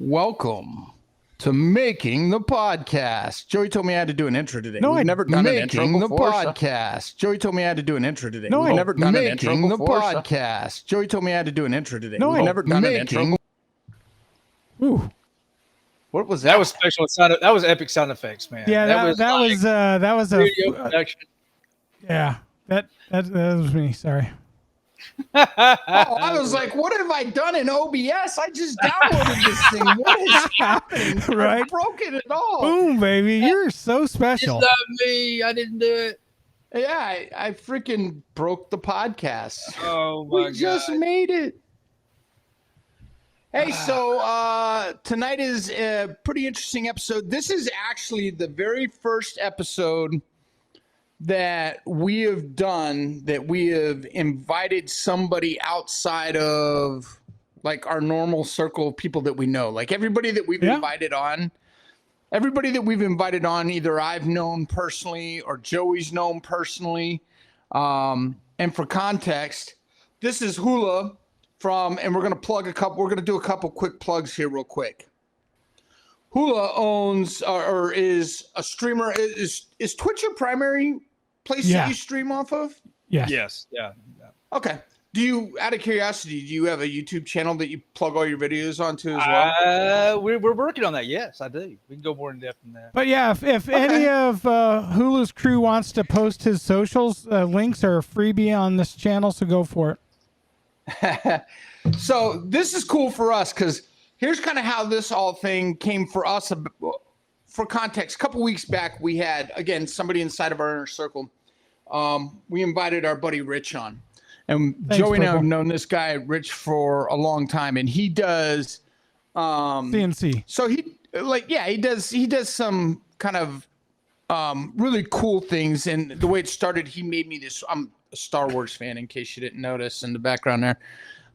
Welcome to Making the Podcast. Joey told me I had to do an intro today. No, We've never done an intro before. Making the Podcast. Joey told me I had to do an intro today. No, We've never done an intro Making the before. Podcast. Joey told me I had to do an intro today. No, We've never done an Making- intro. Ooh. What was that? That was special sound. That was epic sound effects, man. Yeah, that was a video production. yeah. That was me. Sorry. Oh, I was like, what have I done in OBS? I just downloaded this thing. What is happening? Right. I broke it at all. Boom, baby. You're so It's special. not me. I didn't do it. Yeah, I freaking broke the podcast. Oh my We god! just made it. Hey, so tonight is a pretty interesting episode. This is actually the very first episode that we have done that we have invited somebody outside of like our normal circle of people that we know. Like everybody that we've invited on, either I've known personally or Joey's known personally. And for context, this is Hula and we're going to do a couple quick plugs here real quick. Hula owns or is a streamer. Is Twitch your primary place that you stream off of? Yeah. Yes. Yeah. Okay. Out of curiosity, do you have a YouTube channel that you plug all your videos onto as well? We're working on that. Yes, I do. We can go more in depth than that. But yeah, if any of Hulu's crew wants to post his socials, links are freebie on this channel, so go for it. So this is cool for us because here's kind of how this all thing came for us. For context, a couple weeks back, we had, again, somebody inside of our inner circle. We invited our buddy Rich on. And Thanks, Joey and I Purple. have known this guy, Rich, for a long time. And he does... CNC. So he does some kind of really cool things. And the way it started, he made me this... I'm a Star Wars fan, in case you didn't notice in the background there.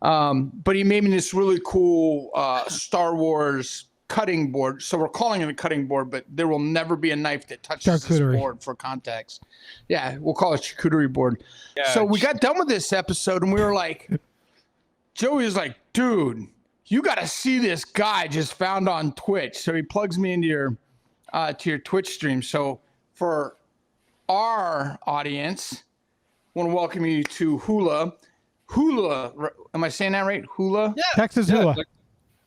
But he made me this really cool Star Wars cutting board. So we're calling it a cutting board, but there will never be a knife that touches this Charcuterie board for context. Yeah, we'll call it charcuterie board. Yeah, So we got done with this episode and we were like, Joey was like, dude, you got to see this guy just found on Twitch. So he plugs me into your Twitch stream. So for our audience, I want to welcome you to Hula. Hula, am I saying that right? Hula? Yeah. Texas Hula. Like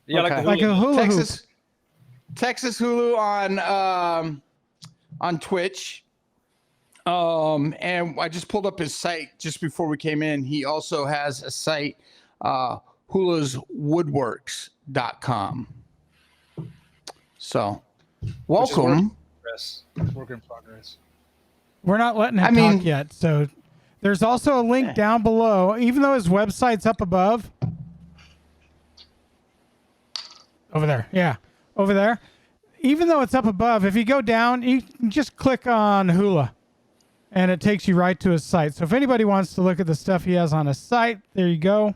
the hula. Like a hula hoop. Texas Hulu on Twitch. And I just pulled up his site just before we came in. He also has a site, hulaswoodworks.com. So, welcome. Work in progress. We're not letting him talk yet. So there's also a link down below, even though his website's up above. Over there. Yeah. Over there. Even though it's up above, if you go down, you can just click on Hula and it takes you right to his site. So if anybody wants to look at the stuff he has on his site, there you go.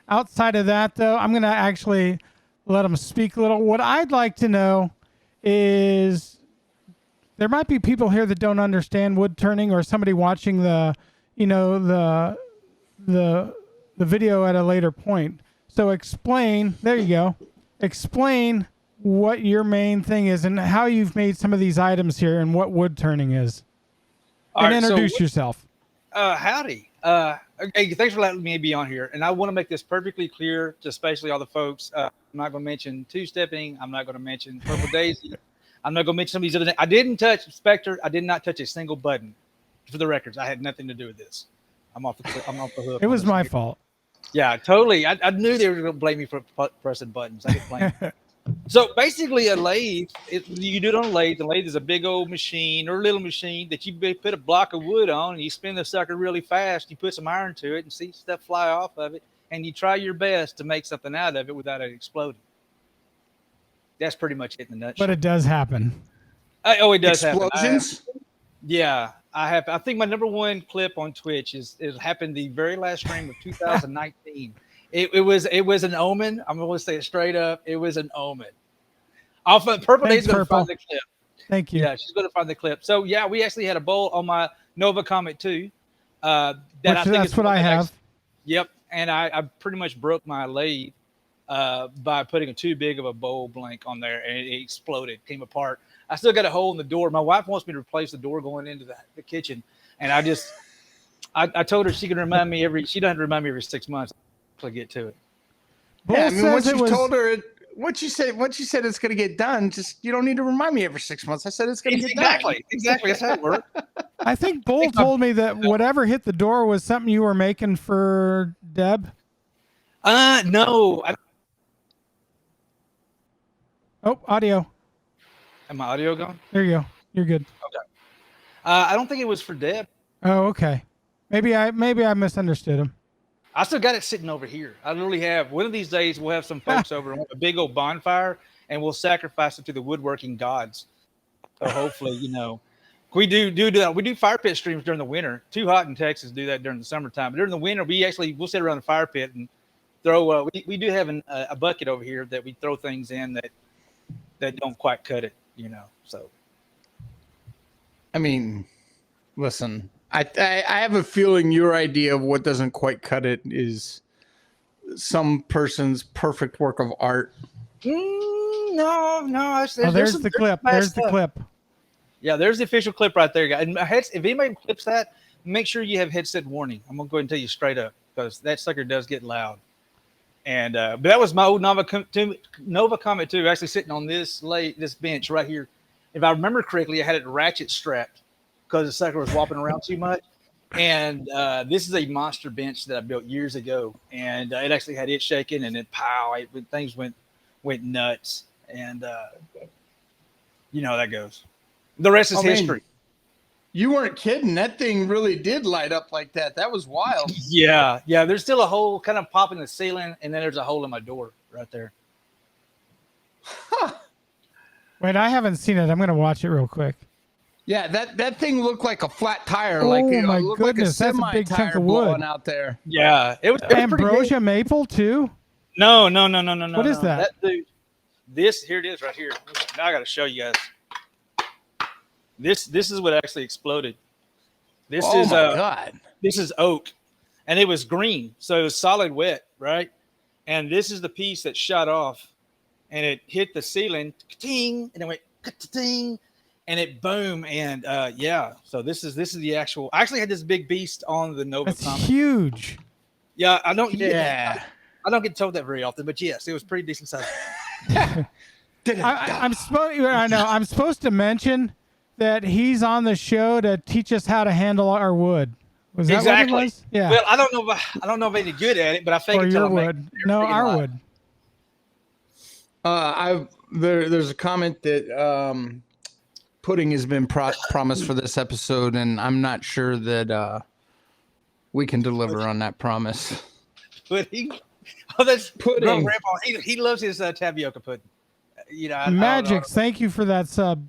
Outside of that, though, I'm going to actually let him speak a little. What I'd like to know is there might be people here that don't understand wood turning, or somebody watching the video at a later point. So explain, there you go. Explain what your main thing is and how you've made some of these items here and what wood turning is. And introduce yourself. Howdy. Hey, thanks for letting me be on here. And I want to make this perfectly clear to especially all the folks. I'm not going to mention two-stepping. I'm not going to mention Purple Daisy. I'm not going to mention some of these other things. I didn't touch Spectre. I did not touch a single button. For the records, I had nothing to do with this. I'm off the hook. It was my fault. Yeah, totally. I knew they were going to blame me for pressing buttons. I could blame them. So basically, a lathe, you do it on a lathe. The lathe is a big old machine or a little machine that you put a block of wood on, and you spin the sucker really fast. You put some iron to it and see stuff fly off of it, and you try your best to make something out of it without it exploding. That's pretty much it in a nutshell. But it does happen. It does Explosions? happen. Yeah, I think my number one clip on Twitch it happened the very last stream of 2019. It was an omen. I'm going to say it straight up. It was an omen. Purple Days going to find the clip. Thank you. Yeah, she's going to find the clip. So yeah, we actually had a bowl on my Nova Comet 2. That's what I have. Yep, and I pretty much broke my lathe by putting too big of a bowl blank on there, and it exploded, came apart. I still got a hole in the door. My wife wants me to replace the door going into the kitchen, and I told her she can remind me she doesn't remind me every 6 months to get to it. Bull Yeah, I mean, once says you told her, once you said it's going to get done, just you don't need to remind me every 6 months. I said it's going to get done. Exactly. That's how it works. I think Bull told me that whatever hit the door was something you were making for Deb. No. Oh, audio. Am my audio gone? There you go. You're good. Okay. I don't think it was for Deb. Oh, okay. Maybe I misunderstood him. I still got it sitting over here. I literally have. One of these days, we'll have some folks over and we'll have a big old bonfire, and we'll sacrifice it to the woodworking gods. So hopefully, we do that. We do fire pit streams during the winter. Too hot in Texas to do that during the summertime. But during the winter, we'll sit around the fire pit and throw. We do have a bucket over here that we throw things in that don't quite cut it. So. I mean, listen, I have a feeling your idea of what doesn't quite cut it is some person's perfect work of art. No. There's the clip. There's the clip. Yeah, there's the official clip right there, guys. And if anybody clips that, make sure you have headset warning. I'm gonna go ahead and tell you straight up because that sucker does get loud. And but that was my old Nova Comet 2, actually sitting on this bench right here. If I remember correctly, I had it ratchet strapped because the sucker was whopping around too much. And this is a monster bench that I built years ago, and it actually had it shaking, and then things went nuts, and you know how that goes. The rest is history. You weren't kidding. That thing really did light up like that. That was wild. Yeah. There's still a hole kind of popping the ceiling, and then there's a hole in my door right there. Huh. Wait, I haven't seen it. I'm going to watch it real quick. Yeah, that thing looked like a flat tire. Oh, like my it looked goodness, like a that's a big chunk semi-tire of wood. blowing out there. Yeah, it was Ambrosia maple too? No. What is that? That dude. Here it is right here. Now I got to show you guys. This is what actually exploded. This Oh is my God. This is oak, and it was green, so it was solid wet, right? And this is the piece that shot off, and it hit the ceiling, ting, and it went ting, and it boom, and yeah. So this is the actual. I actually had this big beast on the Nova That's Comet. huge. Yeah, I don't. Yeah. I don't get told that very often, but yes, it was pretty decent size. I'm supposed to mention that he's on the show to teach us how to handle our wood. Was that Exactly. what it was? Yeah. Well, I don't know if I'm any good at it, but I think Or your wood. No, our wood. There's a comment that pudding has been promised for this episode, and I'm not sure that we can deliver on that promise. Pudding. Oh, that's Pudding. Grandpa. He loves his tapioca pudding. Magic. Thank you for that sub.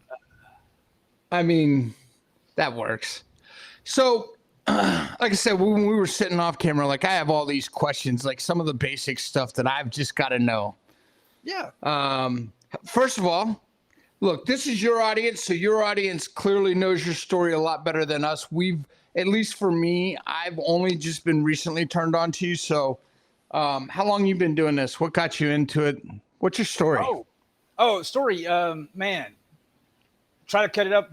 I mean, that works. So, like I said, when we were sitting off camera, like I have all these questions, like some of the basic stuff that I've just got to know. Yeah. First of all, look, this is your audience, so your audience clearly knows your story a lot better than us. At least for me, I've only just been recently turned on to you. So, how long you been doing this? What got you into it? What's your story? Story. Man, try to cut it up.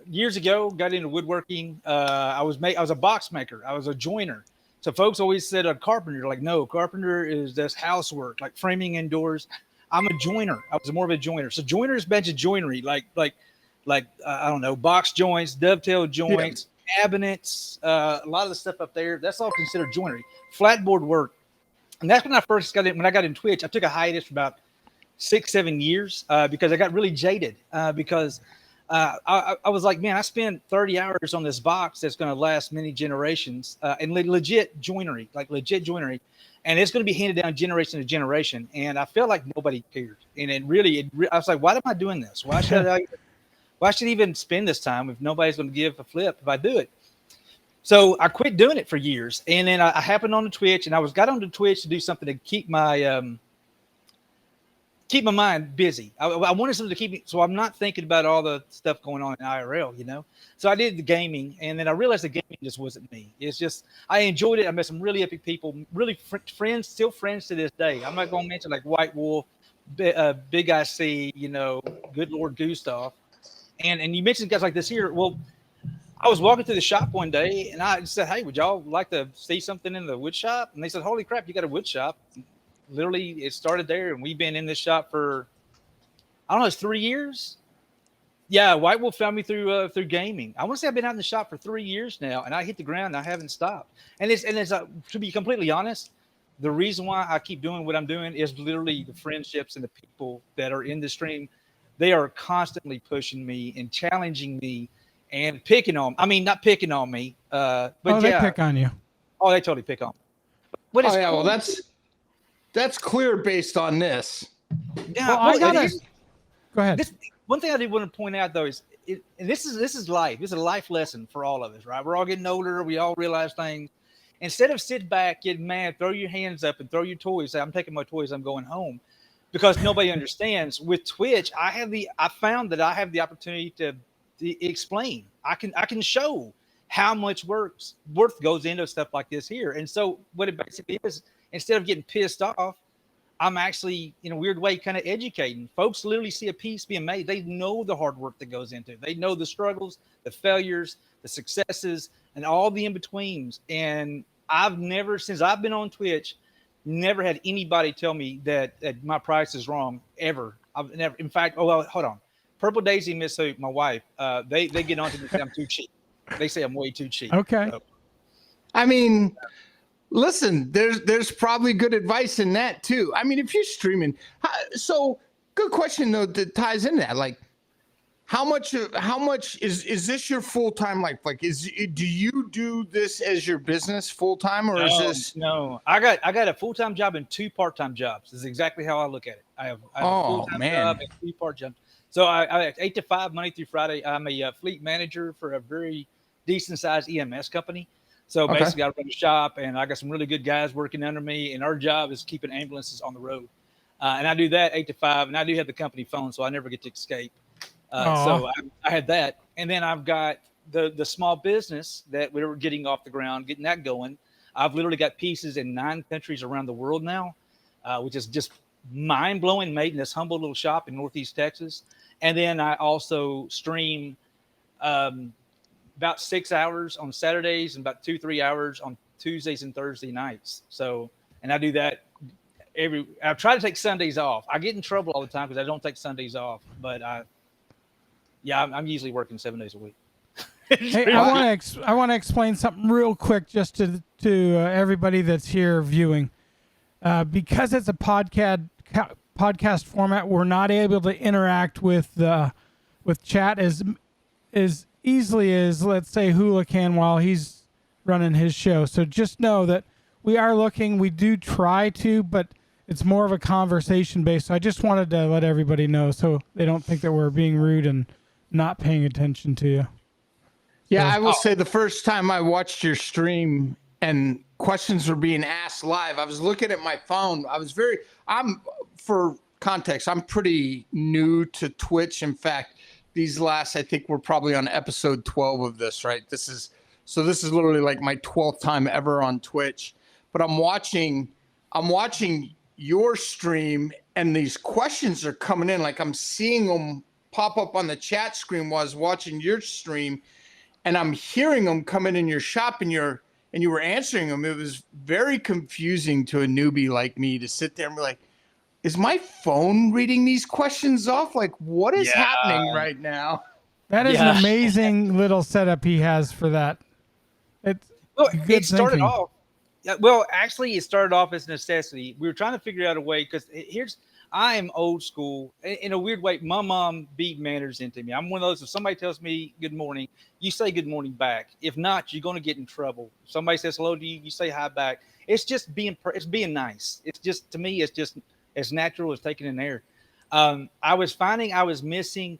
Years ago, got into woodworking. I was a box maker. I was a joiner. So folks always said a carpenter. Like, no, carpenter is just housework, like framing indoors. I'm a joiner. I was more of a joiner. So joiner is a bunch of joinery, like I don't know, box joints, dovetail joints, cabinets, a lot of the stuff up there. That's all considered joinery. Flatboard work, and that's when I first got in. When I got in Twitch, I took a hiatus for about 6-7 years because I got really jaded because. I was like, man, I spent 30 hours on this box that's going to last many generations and legit joinery, and it's going to be handed down generation to generation. And I felt like nobody cared. And I was like, why am I doing this? Why should I even spend this time if nobody's going to give a flip if I do it? So I quit doing it for years. And then I happened on the Twitch, and got on the Twitch to do something to keep my keep my mind busy. I wanted something to keep me, so I'm not thinking about all the stuff going on in IRL, you know? So I did the gaming, and then I realized the gaming just wasn't me. It's just, I enjoyed it. I met some really epic people, really friends, still friends to this day. I'm not going to mention like White Wolf, Big IC, you know, Good Lord Gustav. And you mentioned guys like this here. Well, I was walking through the shop one day, and I said, hey, would y'all like to see something in the wood shop? And they said, holy crap, you got a wood shop. Literally, it started there, and we've been in this shop for, I don't know, it's 3 years. Yeah, White Wolf found me through gaming. I want to say I've been out in the shop for 3 years now, and I hit the ground. And I haven't stopped. And it's to be completely honest, the reason why I keep doing what I'm doing is literally the friendships and the people that are in the stream. They are constantly pushing me and challenging me and picking on. I mean, not picking on me, but they pick on you. Oh, they totally pick on me. But it's Oh yeah, cool. well that's clear based on this. Yeah, Well, I gotta go ahead. This one thing I did want to point out though is, and this is life. This is a life lesson for all of us, right? We're all getting older. We all realize things. Instead of sit back, get mad, throw your hands up, and throw your toys. Say, I'm taking my toys. I'm going home, because nobody understands. With Twitch, I found that I have the opportunity to explain. I can show how much worth goes into stuff like this here. And so what it basically is, instead of getting pissed off, I'm actually, in a weird way, kind of educating. Folks literally see a piece being made. They know the hard work that goes into it. They know the struggles, the failures, the successes, and all the in-betweens. And I've never, since I've been on Twitch, never had anybody tell me that my price is wrong, ever. I've never, in fact, oh, well, hold on. Purple Daisy, Miss Hoop, my wife, they get on to me and say I'm too cheap. They say I'm way too cheap. Okay. So, I mean, listen, there's probably good advice in that too. I mean, if you're streaming, so good question though that ties into that. Like, how much is this your full time life? Like, do you do this as your business full time, or is this? No, I got a full time job and 2 part time jobs. This is exactly how I look at it. I have a full time job and 2 part jobs. So I 8 to 5 Monday through Friday. I'm a fleet manager for a very decent sized EMS company. So basically, I run a shop, and I got some really good guys working under me, and our job is keeping ambulances on the road. And I do that 8 to 5, and I do have the company phone, so I never get to escape. So I had that, and then I've got the small business that we were getting off the ground, getting that going. I've literally got pieces in 9 countries around the world now, which is just mind blowing. Made in this humble little shop in Northeast Texas, and then I also stream about 6 hours on Saturdays and about 2-3 hours on Tuesdays and Thursday nights. So, and I do that I try to take Sundays off. I get in trouble all the time because I don't take Sundays off, but I'm usually working 7 days a week. Hey, I want to explain something real quick just to everybody that's here viewing. Because it's a podcast format, we're not able to interact with chat as easily as, let's say, Hula can while he's running his show. So just know that we are looking. We do try to, but it's more of a conversation based. So I just wanted to let everybody know so they don't think that we're being rude and not paying attention to you. Yeah, I will say the first time I watched your stream and questions were being asked live, I was looking at my phone. For context, I'm pretty new to Twitch. In fact, these last, I think we're probably on episode 12 of this, right? This is literally like my 12th time ever on Twitch. But I'm watching your stream, and these questions are coming in. Like, I'm seeing them pop up on the chat screen while I was watching your stream, and I'm hearing them coming in your shop, and you were answering them. It was very confusing to a newbie like me to sit there and be like, is my phone reading these questions off? Like, what is happening right now? That is an amazing little setup he has for that. It started off. Well, actually, it started off as necessity. We were trying to figure out a way, because I am old school in a weird way. My mom beat manners into me. I'm one of those, if somebody tells me good morning, you say good morning back. If not, you're going to get in trouble. If somebody says hello to you, you say hi back. It's just being nice. It's just, to me, it's just as natural as taking an air. I was finding I was missing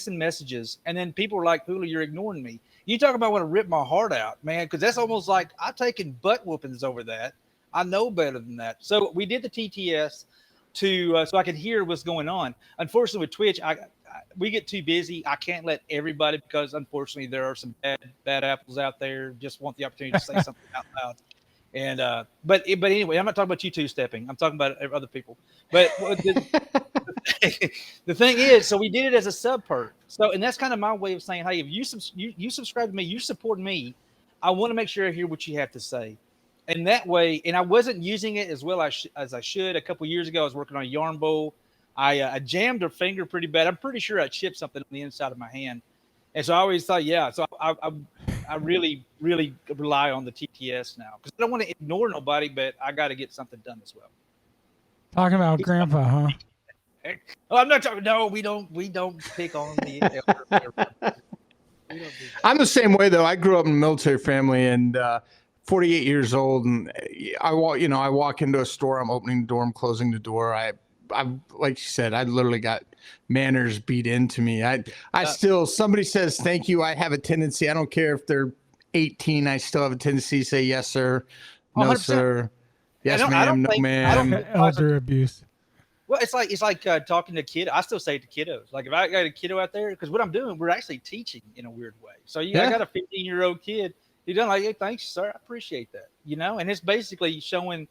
messages, and then people were like, Hula, you're ignoring me. You talk about want to rip my heart out, man, because that's almost like I've taken butt whoopings over that. I know better than that. So we did the TTS. to so I can hear what's going on. Unfortunately, with Twitch, we get too busy. I can't let everybody, because unfortunately there are some bad apples out there. Just want the opportunity to say something out loud. And but anyway, I'm not talking about you two-stepping. I'm talking about other people. But the thing is, so we did it as a sub perk. So, and that's kind of my way of saying, hey, if you subscribe to me, you support me. I want to make sure I hear what you have to say. And that way, and I wasn't using it as well as I should. A couple years ago, I was working on a yarn bowl. I jammed her finger pretty bad. I'm pretty sure I chipped something on the inside of my hand. And so I always thought, yeah. So I really, really rely on the TTS now, because I don't want to ignore nobody, but I got to get something done as well. Talking about Grandpa, huh? Oh, I'm not talking. No, we don't pick on the elder. I'm the same way though. I grew up in a military family, and 48 years old, and I walk into a store, I'm opening the door, I'm closing the door. I like you said, I literally got manners beat into me. I still, somebody says thank you, I have a tendency, I don't care if they're 18, I still have a tendency to say yes sir, no 100%. Sir, yes ma'am, no ma'am. Elder abuse. Well, it's like talking to kid. I still say it to kiddos. Like if I got a kiddo out there, because what I'm doing, we're actually teaching in a weird way. So I got a 15-year-old kid. He done like, hey, thanks, sir. I appreciate that. And it's basically showing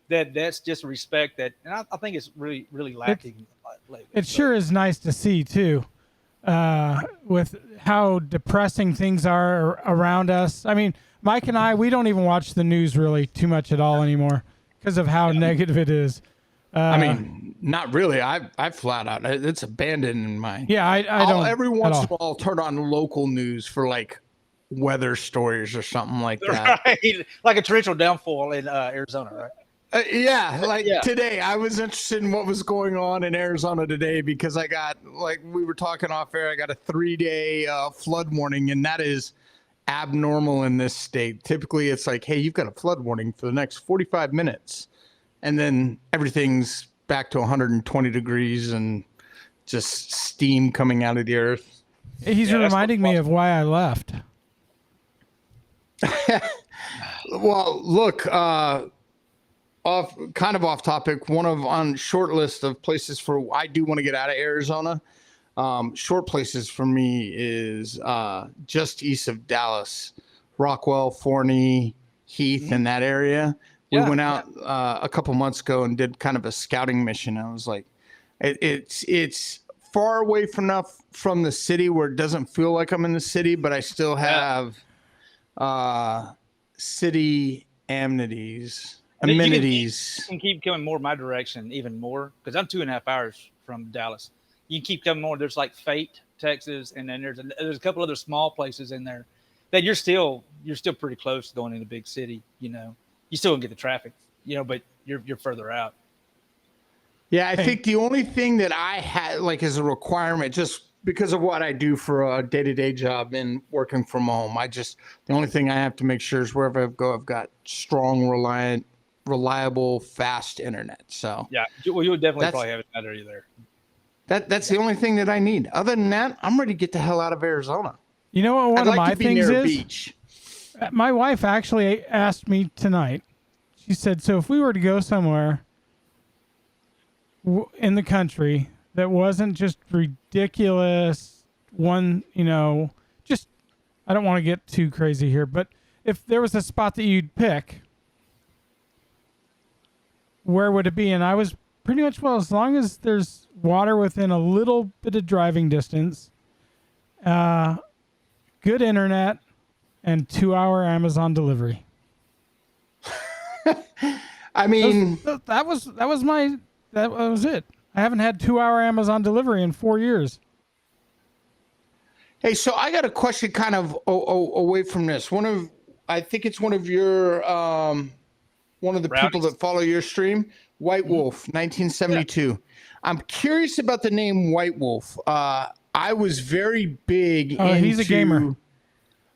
that that's just respect that, and I think it's really, really lacking lately. It sure is nice to see too, with how depressing things are around us. I mean, Mike and I, we don't even watch the news really too much at all anymore because of how negative it is. I mean, not really. I flat out, it's abandoned in my. Yeah, I don't. Every once in a while, I'll turn on local news for like weather stories or something like that. Right. Like a torrential downfall in Arizona, right? Today, I was interested in what was going on in Arizona today, because I got, like we were talking off air, I got a 3-day flood warning, and that is abnormal in this state. Typically, it's like, hey, you've got a flood warning for the next 45 minutes. And then everything's back to 120 degrees and just steam coming out of the earth. He's reminding me of why I left. Well, look, off topic, on short list of places I do want to get out of Arizona. Short places for me is just east of Dallas, Rockwell, Forney, Heath, in that area. We went out a couple months ago and did kind of a scouting mission. I was like, it's far away from the city where it doesn't feel like I'm in the city, but I still have city amenities. You can keep coming more my direction, even more, because I'm 2.5 hours from Dallas. You can keep coming more. There's like Fate, Texas, and then there's a couple other small places in there that you're still pretty close to going into big city. You still don't get the traffic, but you're further out. Yeah, I think the only thing that I had like as a requirement, just because of what I do for a day-to-day job and working from home, the only thing I have to make sure is wherever I go, I've got strong, reliable, fast internet. So yeah, well, you would definitely probably have it in that area there. That's the only thing that I need. Other than that, I'm ready to get the hell out of Arizona. You know what? One of my things is, beach. My wife actually asked me tonight. She said, "So if we were to go somewhere in the country that wasn't just ridiculous, just I don't want to get too crazy here, but if there was a spot that you'd pick, where would it be?" And I was pretty much, well, as long as there's water within a little bit of driving distance, good internet, and 2-hour Amazon delivery. I mean, that was it. I haven't had 2-hour Amazon delivery in 4 years. Hey, so I got a question kind of away from this. I think it's one of your, one of the people that follow your stream, White Wolf, 1972. Yeah. I'm curious about the name White Wolf. I was very big into... he's a gamer.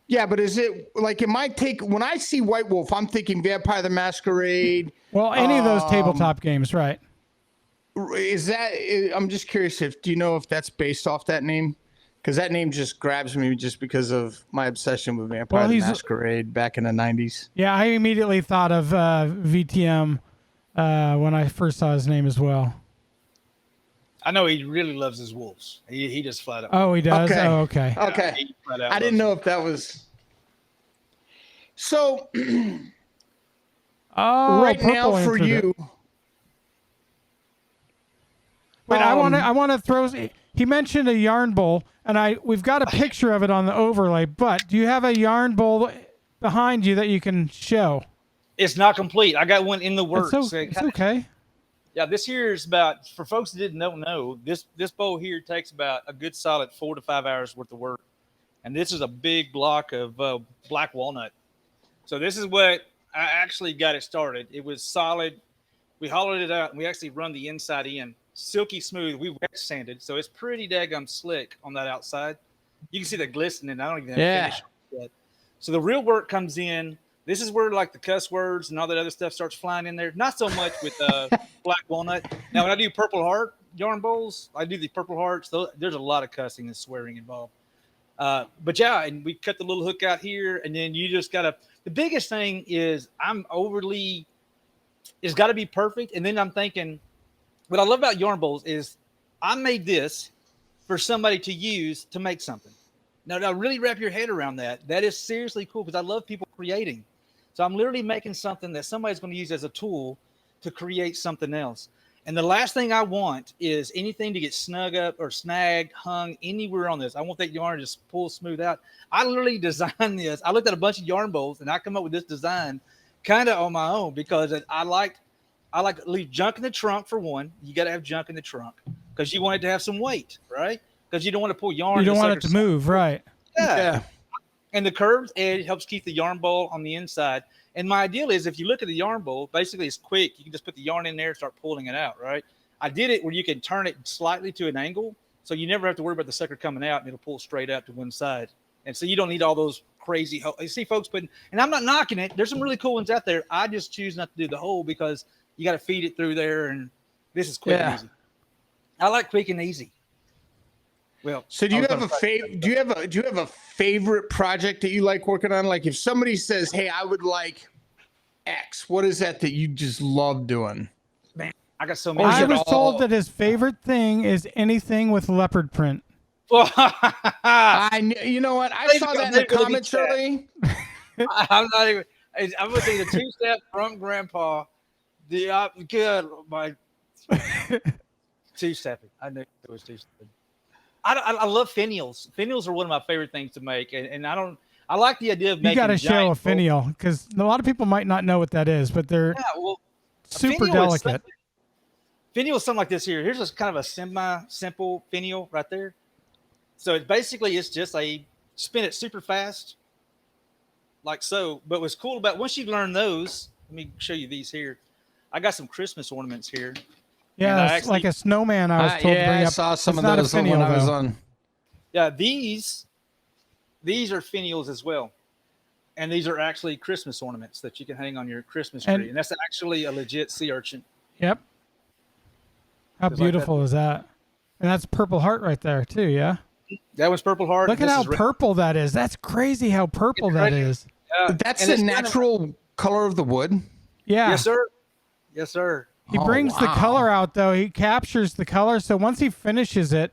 Yeah, but is it like when I see White Wolf, I'm thinking Vampire the Masquerade. Well, any of those tabletop games, right? I'm just curious do you know if that's based off that name? Because that name just grabs me just because of my obsession with Vampire the Masquerade back in the 90s. Yeah, I immediately thought of VTM when I first saw his name as well. I know he really loves his wolves. He just flat out. Oh, he does. Okay. Oh, okay. Okay. He flat out I didn't loves know if that was. So Oh, right purple now for answered it. you, Wait, I want to throw. He mentioned a yarn bowl, and we've got a picture of it on the overlay. But do you have a yarn bowl behind you that you can show? It's not complete. I got one in the works. It's okay. Yeah, this here is about, for folks that didn't know, this bowl here takes about a good solid 4 to 5 hours worth of work. And this is a big block of black walnut. So this is what I actually got it started. It was solid. We hollowed it out and we actually run the inside in. Silky smooth. We wet sanded. So it's pretty daggum slick on that outside. You can see the glistening. I don't even have to finish it yet. So the real work comes in. This is where like the cuss words and all that other stuff starts flying in there. Not so much with black walnut. Now, when I do purple heart yarn bowls, I do the purple hearts. There's a lot of cussing and swearing involved. But yeah, and we cut the little hook out here, and then you just gotta. The biggest thing is it's got to be perfect. And then I'm thinking, what I love about yarn bowls is I made this for somebody to use to make something. Now really wrap your head around that. That is seriously cool because I love people creating. So I'm literally making something that somebody's going to use as a tool to create something else. And the last thing I want is anything to get snug up or snagged, hung anywhere on this. I want that yarn to just pull smooth out. I literally designed this. I looked at a bunch of yarn bowls and I come up with this design kind of on my own because I like to leave junk in the trunk for one. You got to have junk in the trunk because you want it to have some weight, right? Because you don't want to pull yarn. You don't want it to move, right? Yeah. And the curved edge helps keep the yarn bowl on the inside. And my ideal is if you look at the yarn bowl, basically it's quick. You can just put the yarn in there and start pulling it out, right? I did it where you can turn it slightly to an angle. So you never have to worry about the sucker coming out and it'll pull straight out to one side. And so you don't need all those crazy, you see folks putting, and I'm not knocking it. There's some really cool ones out there. I just choose not to do the hole because you got to feed it through there. And this is quick and easy. I like quick and easy. Well, so do you have a favorite project that you like working on? Like if somebody says, "Hey, I would like X," what is that you just love doing? Man, I got so many. I was told that his favorite thing is anything with leopard print. You know what? I saw that in the comments early. I'm not even. I'm gonna say the two-step from Grandpa. My two-stepping. I knew it was two-stepping. I love finials. Finials are one of my favorite things to make, and I like the idea of making. You got to show a finial because a lot of people might not know what that is, but they're super delicate. Finial is something like this here. Here's just kind of a semi-simple finial right there. So it's just a spin it super fast, like so. But what's cool about once you learn those, let me show you these here. I got some Christmas ornaments here. Yeah, it's like a snowman. I was told to bring up. I saw some of those when I was on. Yeah, these are finials as well, and these are actually Christmas ornaments that you can hang on your Christmas tree, and that's actually a legit sea urchin. Yep. How beautiful is that? And that's purple heart right there too. Yeah. That one's purple heart. Look at how purple that is. That's crazy how purple that is. That's the natural color of the wood. Yeah. Yes, sir. Yes, sir. He brings the color out though. He captures the color. So once he finishes it,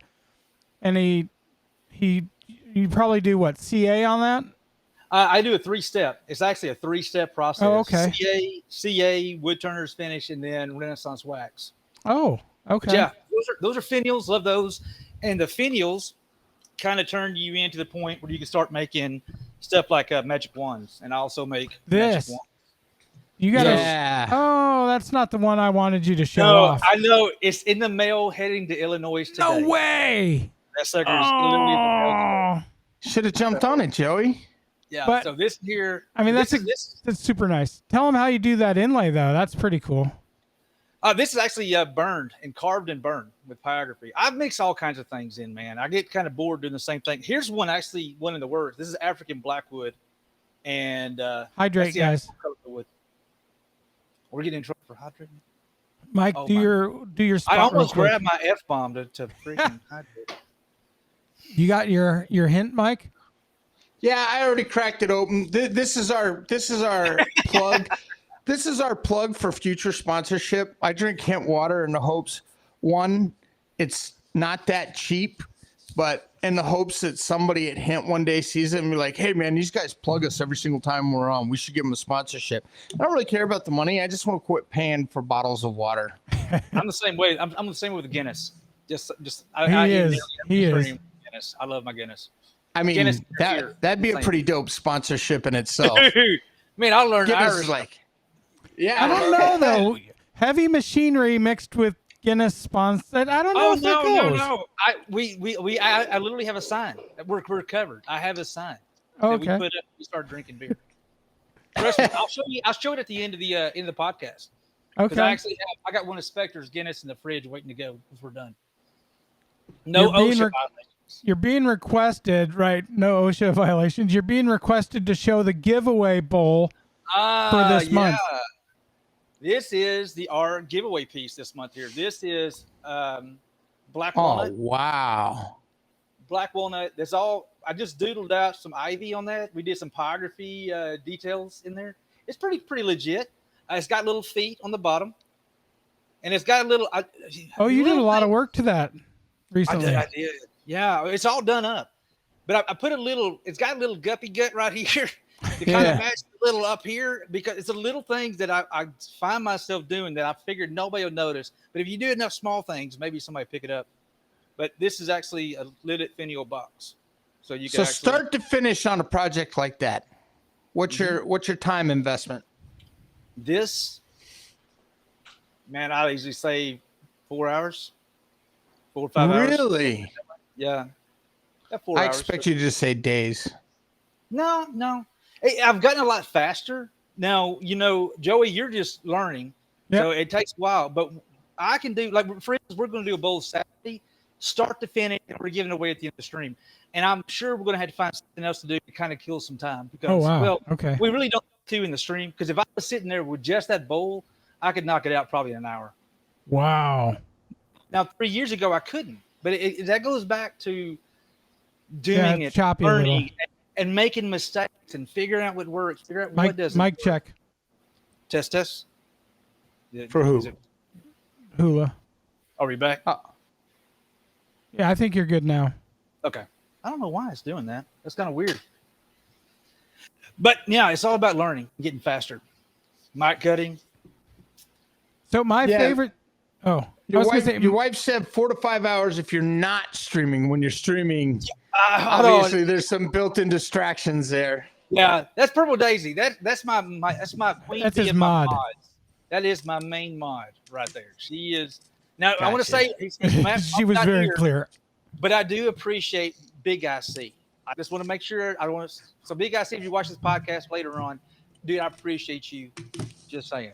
and you probably do what, CA on that? I do a 3-step. It's actually a 3-step process. Oh, okay. CA, Woodturner's finish, and then Renaissance wax. Oh, okay. Yeah, those are finials. Love those. And the finials kind of turn you into the point where you can start making stuff like magic wands, and I also make magic wands. You got Oh, that's not the one I wanted you to show off. I know. It's in the mail heading to Illinois today. No way. That sucker's literally in the mail. Should have jumped on it, Joey. Yeah. But, so this here. I mean, that's super nice. Tell them how you do that inlay, though. That's pretty cool. This is actually burned and carved and burned with pyrography. I mix all kinds of things in, man. I get kind of bored doing the same thing. Here's one in the works. This is African blackwood, and hydrate, guys. We're getting in trouble for hydrating. Mike, do your spot. I almost grabbed my F-bomb to freaking hydrate. You got your hint, Mike? Yeah, I already cracked it open. This is our plug. This is our plug for future sponsorship. I drink hemp water in the hopes, one, it's not that cheap, but in the hopes that somebody at Hint one day sees it and be like, hey man, these guys plug us every single time we're on. We should give them a sponsorship. I don't really care about the money. I just want to quit paying for bottles of water. I'm the same way. I'm the same way with Guinness. He is. Guinness. I love my Guinness. I mean, Guinness that'd be a pretty dope sponsorship in itself. Man, I learned Guinness Irish. is like, yeah. I don't know though. Heavy machinery mixed with Guinness sponsored. I don't know if that goes. No. I literally have a sign. We're covered. I have a sign that we put up. We start drinking beer. Trust me, I'll show it at the end of the podcast. Okay. I got one of Spectre's Guinness in the fridge waiting to go once we're done. No OSHA violations. You're being requested, right? No OSHA violations. You're being requested to show the giveaway bowl for this month. This is our giveaway piece this month here. This is black walnut. Oh, wow. Black walnut. That's all. I just doodled out some ivy on that. We did some pyrography details in there. It's pretty legit. It's got little feet on the bottom, and it's got a little. You did a lot of work to that recently. I did. Yeah, it's all done up, but I put a little. It's got a little guppy gut right here to kind of match the little up here, because it's the little things that I find myself doing that I figured nobody will notice. But if you do enough small things, maybe somebody pick it up. But this is actually a lidded finial box, so you can. So start to finish on a project like that, what's your time investment? This, man, I usually say 4 hours, 4 or 5 hours. Really? Yeah. 4 hours. I expect you to just say days. No. Hey, I've gotten a lot faster. Now, Joey, you're just learning. Yep. So it takes a while. But I can do, like, for instance, we're going to do a bowl Saturday, start to finish, and we're giving it away at the end of the stream. And I'm sure we're going to have to find something else to do to kind of kill some time. Because, we really don't do in the stream. Because if I was sitting there with just that bowl, I could knock it out probably in an hour. Wow. Now, 3 years ago, I couldn't. But that goes back to doing it, choppy learning, and making mistakes and figuring out what works, figure out what doesn't. Mic check. Test. For who? Hula. Are we back? Yeah, I think you're good now. Okay. I don't know why it's doing that. That's kind of weird. But yeah, it's all about learning, getting faster. Mic cutting. So my favorite. Oh, your wife said 4 to 5 hours if you're not streaming. When you're streaming, obviously there's some built-in distractions there. Yeah, that's Purple Daisy. That's my queen. That's his mod. That is my main mod right there. She is. Now I want to say she was very clear. But I do appreciate Big IC. I just want to make sure So Big IC, if you watch this podcast later on, dude, I appreciate you. Just saying.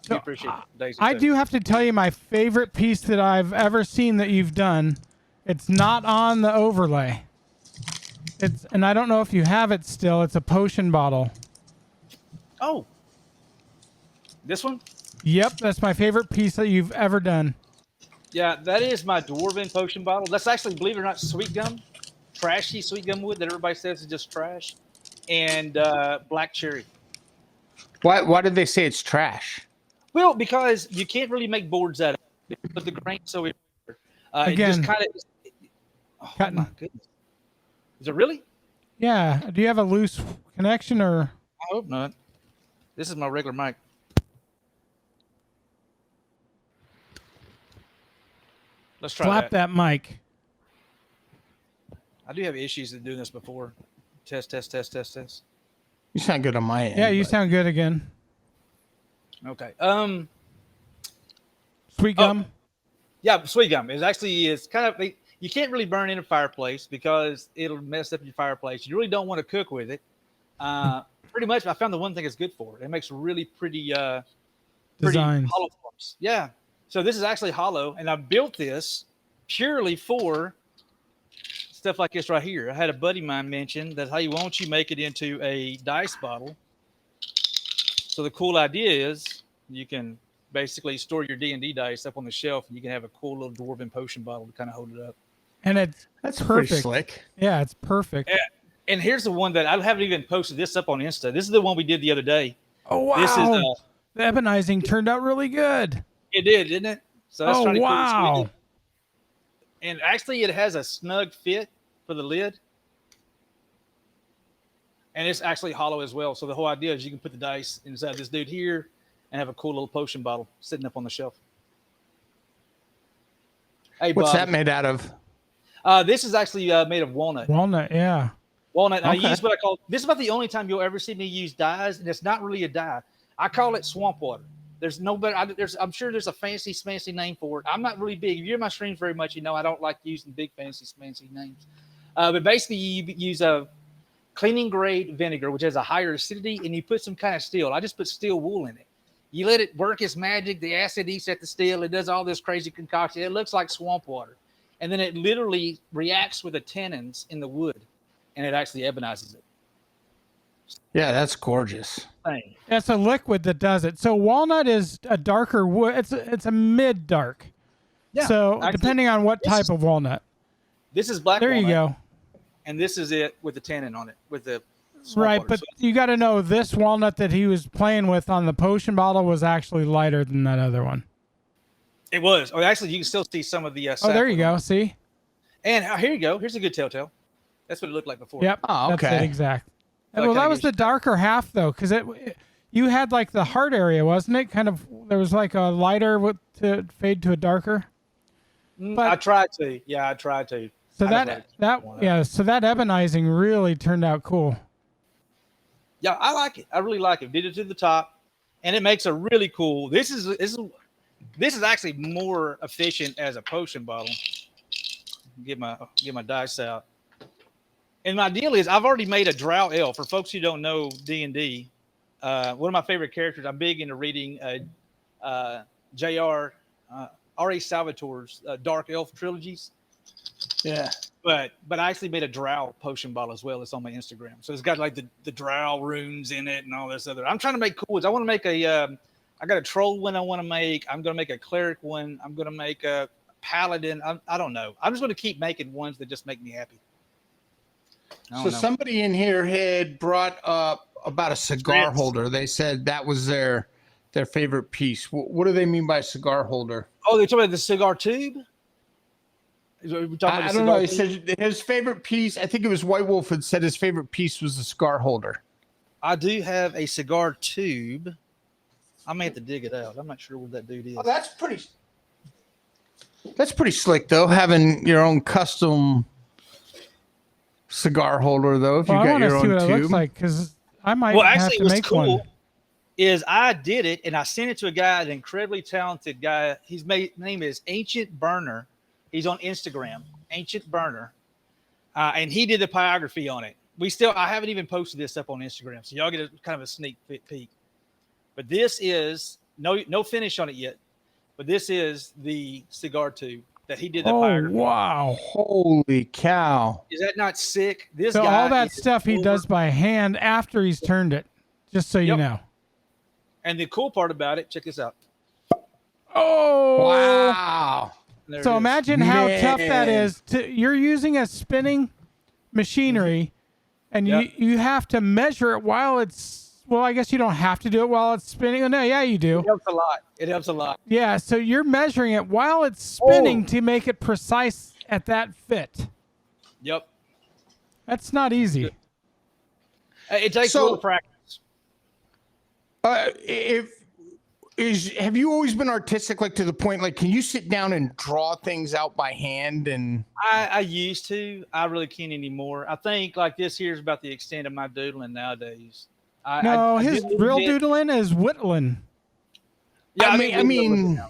So, appreciate Daisy. I do have to tell you my favorite piece that I've ever seen that you've done. It's not on the overlay. And I don't know if you have it still. It's a potion bottle. Oh. This one? Yep, that's my favorite piece that you've ever done. Yeah, that is my dwarven potion bottle. That's actually, believe it or not, sweet gum. Trashy sweet gum wood that everybody says is just trash. And black cherry. Why did they say it's trash? Well, because you can't really make boards out of it. But the grain so it just kind of. Oh my goodness! Is it really? Yeah. Do you have a loose connection or? I hope not. This is my regular mic. Let's try Slap that mic. I do have issues with doing this before. Test. You sound good on my end. Yeah, you sound good again. Okay. Sweet gum. Yeah, sweet gum is kind of, you can't really burn in a fireplace because it'll mess up your fireplace. You really don't want to cook with it. Pretty much, I found the one thing it's good for. It makes really pretty designs. Hollow forms. Yeah. So this is actually hollow, and I built this purely for stuff like this right here. I had a buddy of mine mention that, hey, why don't you make it into a dice bottle? So the cool idea is you can basically store your D&D dice up on the shelf, and you can have a cool little dwarven potion bottle to kind of hold it up. And that's perfect. Pretty slick. Yeah, it's perfect. And here's the one that I haven't even posted this up on Insta. This is the one we did the other day. Oh, wow. This is the ebonizing turned out really good. It did, didn't it? So that's wow. cool. And actually, it has a snug fit for the lid. And it's actually hollow as well. So the whole idea is you can put the dice inside this dude here and have a cool little potion bottle sitting up on the shelf. Hey, What's Bob, that made out of? this is actually made of walnut. Walnut, yeah. Walnut. Okay. I use what I call, this is about the only time you'll ever see me use dyes, and it's not really a dye. I call it swamp water. There's no better. I'm sure there's a fancy name for it. I'm not really big. If you're in my streams very much, you know I don't like using big fancy names. But basically, you use a cleaning grade vinegar, which has a higher acidity, and you put some kind of steel. I just put steel wool in it. You let it work its magic. The acid eats at the steel. It does all this crazy concoction. It looks like swamp water, and then it literally reacts with the tannins in the wood, and it actually ebonizes it. Yeah, that's gorgeous. Thing. It's a liquid that does it. So walnut is a darker wood. It's a mid dark. Yeah. So actually, depending on what type of walnut. this is black. There walnut, you go. And this is it with the tannin on it, with the swamp Right, water. but So you got to know this walnut that he was playing with on the potion bottle was actually lighter than that other one. it was. Oh, actually, you can still see some of the. Oh, there you sapling go. on it. See? And here you go. Here's a good telltale. That's what it looked like before. Yep. Oh, That's okay. it, exact. That Well, kinda that was gives the you- darker half though, because you had like the heart area, wasn't it? Kind of. There was like a lighter to fade to a darker. But- I tried to. Yeah, I tried to. So I just that like it. yeah. So that ebonizing really turned out cool. Yeah, I like it. I really like it. Did it to the top, and it makes a really cool. This is actually more efficient as a potion bottle. Get my dice out. And my deal is, I've already made a drow elf. For folks who don't know D&D, one of my favorite characters. I'm big into reading J.R. R.A. Salvatore's Dark Elf trilogies. Yeah. But I actually made a drow potion bottle as well. It's on my Instagram. So it's got like the drow runes in it and all this other. I'm trying to make cool ones. I want to make I got a troll one I want to make. I'm going to make a cleric one. I'm going to make a paladin. I don't know. I'm just going to keep making ones that just make me happy. I So don't know. somebody in here had brought up about a cigar Strands. holder. They said that was their favorite piece. What do they mean by cigar holder? Oh, they're talking about the cigar tube? We're talking about I the don't know. cigar He tube? said his favorite piece, I think it was White Wolf, had said his favorite piece was the cigar holder. I do have a cigar tube. I may have to dig it out. I'm not sure what that dude is. Oh, that's pretty slick, though, having your own custom cigar holder, though, if Well, I you got want to your see own what it tube. looks like because I might Well, have actually, to what's make cool one. is I did it and I sent it to a guy, an incredibly talented guy. His name is Ancient Burner. He's on Instagram, Ancient Burner, and he did the biography on it. I haven't even posted this up on Instagram, so y'all get a kind of a sneak peek. But this is no finish on it yet. But this is the cigar tube that he did the Oh biography. wow! Holy cow. Is that not sick? This So guy all that is stuff he over- does by hand after he's turned it, just so you Yep. know. And the cool part about it, check this out. Oh Wow. There So it is. imagine how tough that Man. is. You're using a spinning machinery, and Yep. you have to measure it while it's. Well, I guess you don't have to do it while it's spinning. Oh, no, yeah, you do. It helps a lot. It helps a lot. Yeah, so you're measuring it while it's spinning Oh. to make it precise at that fit. Yep. That's not easy. It takes a So- little practice. Have you always been artistic, like to the point, like, can you sit down and draw things out by hand? And I used to. I really can't anymore. I think like this here is about the extent of my doodling nowadays. No, I his do a little real bit. doodling is whittling. Yeah, I think mean, we do a little bit now.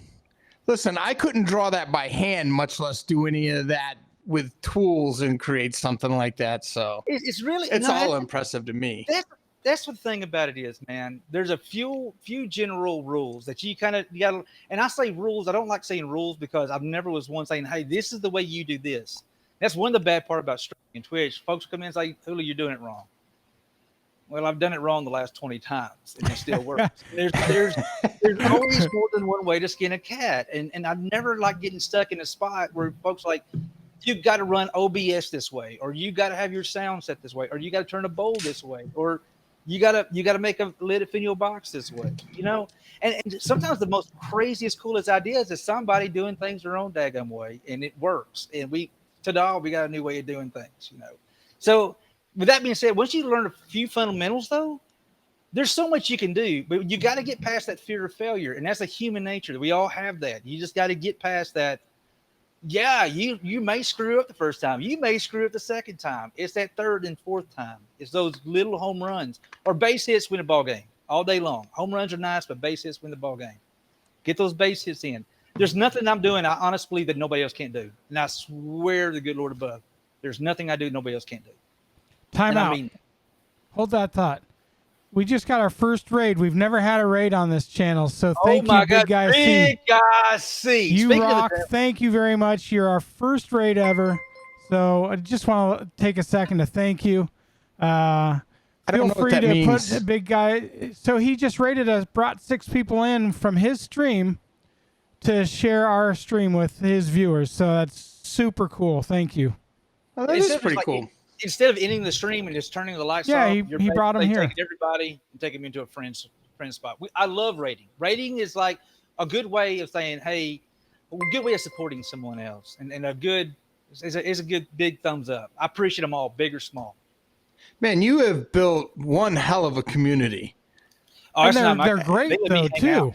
listen, I couldn't draw that by hand, much less do any of that with tools and create something like that. So It's really it's no, all that's- impressive to me. That's what the thing about it is, man. There's a few general rules that you got to, and I say rules. I don't like saying rules because I've never was one saying, "Hey, this is the way you do this." That's one of the bad part about streaming and Twitch. Folks come in and say, "Hula, you're doing it wrong." Well, I've done it wrong the last 20 times, and it still works. there's always more than one way to skin a cat, and I've never like getting stuck in a spot where folks like, "You've got to run OBS this way, or you got to have your sound set this way, or you got to turn a bowl this way, or You gotta make a lid fit in your box this way, you know. And sometimes the most craziest, coolest ideas is somebody doing things their own daggum way, and it works. And we got a new way of doing things, you know. So with that being said, once you learn a few fundamentals, though, there's so much you can do. But you got to get past that fear of failure, and that's a human nature. We all have that. You just got to get past that. Yeah, you may screw up the first time. You may screw up the second time. It's that third and fourth time. It's those little home runs or base hits win a ball game all day long. Home runs are nice, but base hits win the ball game. Get those base hits in. There's nothing I'm doing, I honestly believe, that nobody else can't do. And I swear to the good Lord above, there's nothing I do nobody else can't do. Time out. Hold that thought. We just got our first raid. We've never had a raid on this channel, so thank you, Big Guy C. Big Guy C. You Speaking rock. Thank you very much. You're our first raid ever. So I just want to take a second to thank you. I don't know Feel what free that to means. put Big Guy. So he just raided us, brought 6 people in from his stream to share our stream with his viewers. So that's super cool. Thank you. Oh, that is pretty cool. Instead of ending the stream and just turning the lights Yeah, off, he brought him here. Taking everybody and taking them into a friend spot. I love rating. Rating is like a good way of saying, hey, a good way of supporting someone else, and a good is a good big thumbs up. I appreciate them all, big or small. Man, you have built one hell of a community. Oh, And they're great though too.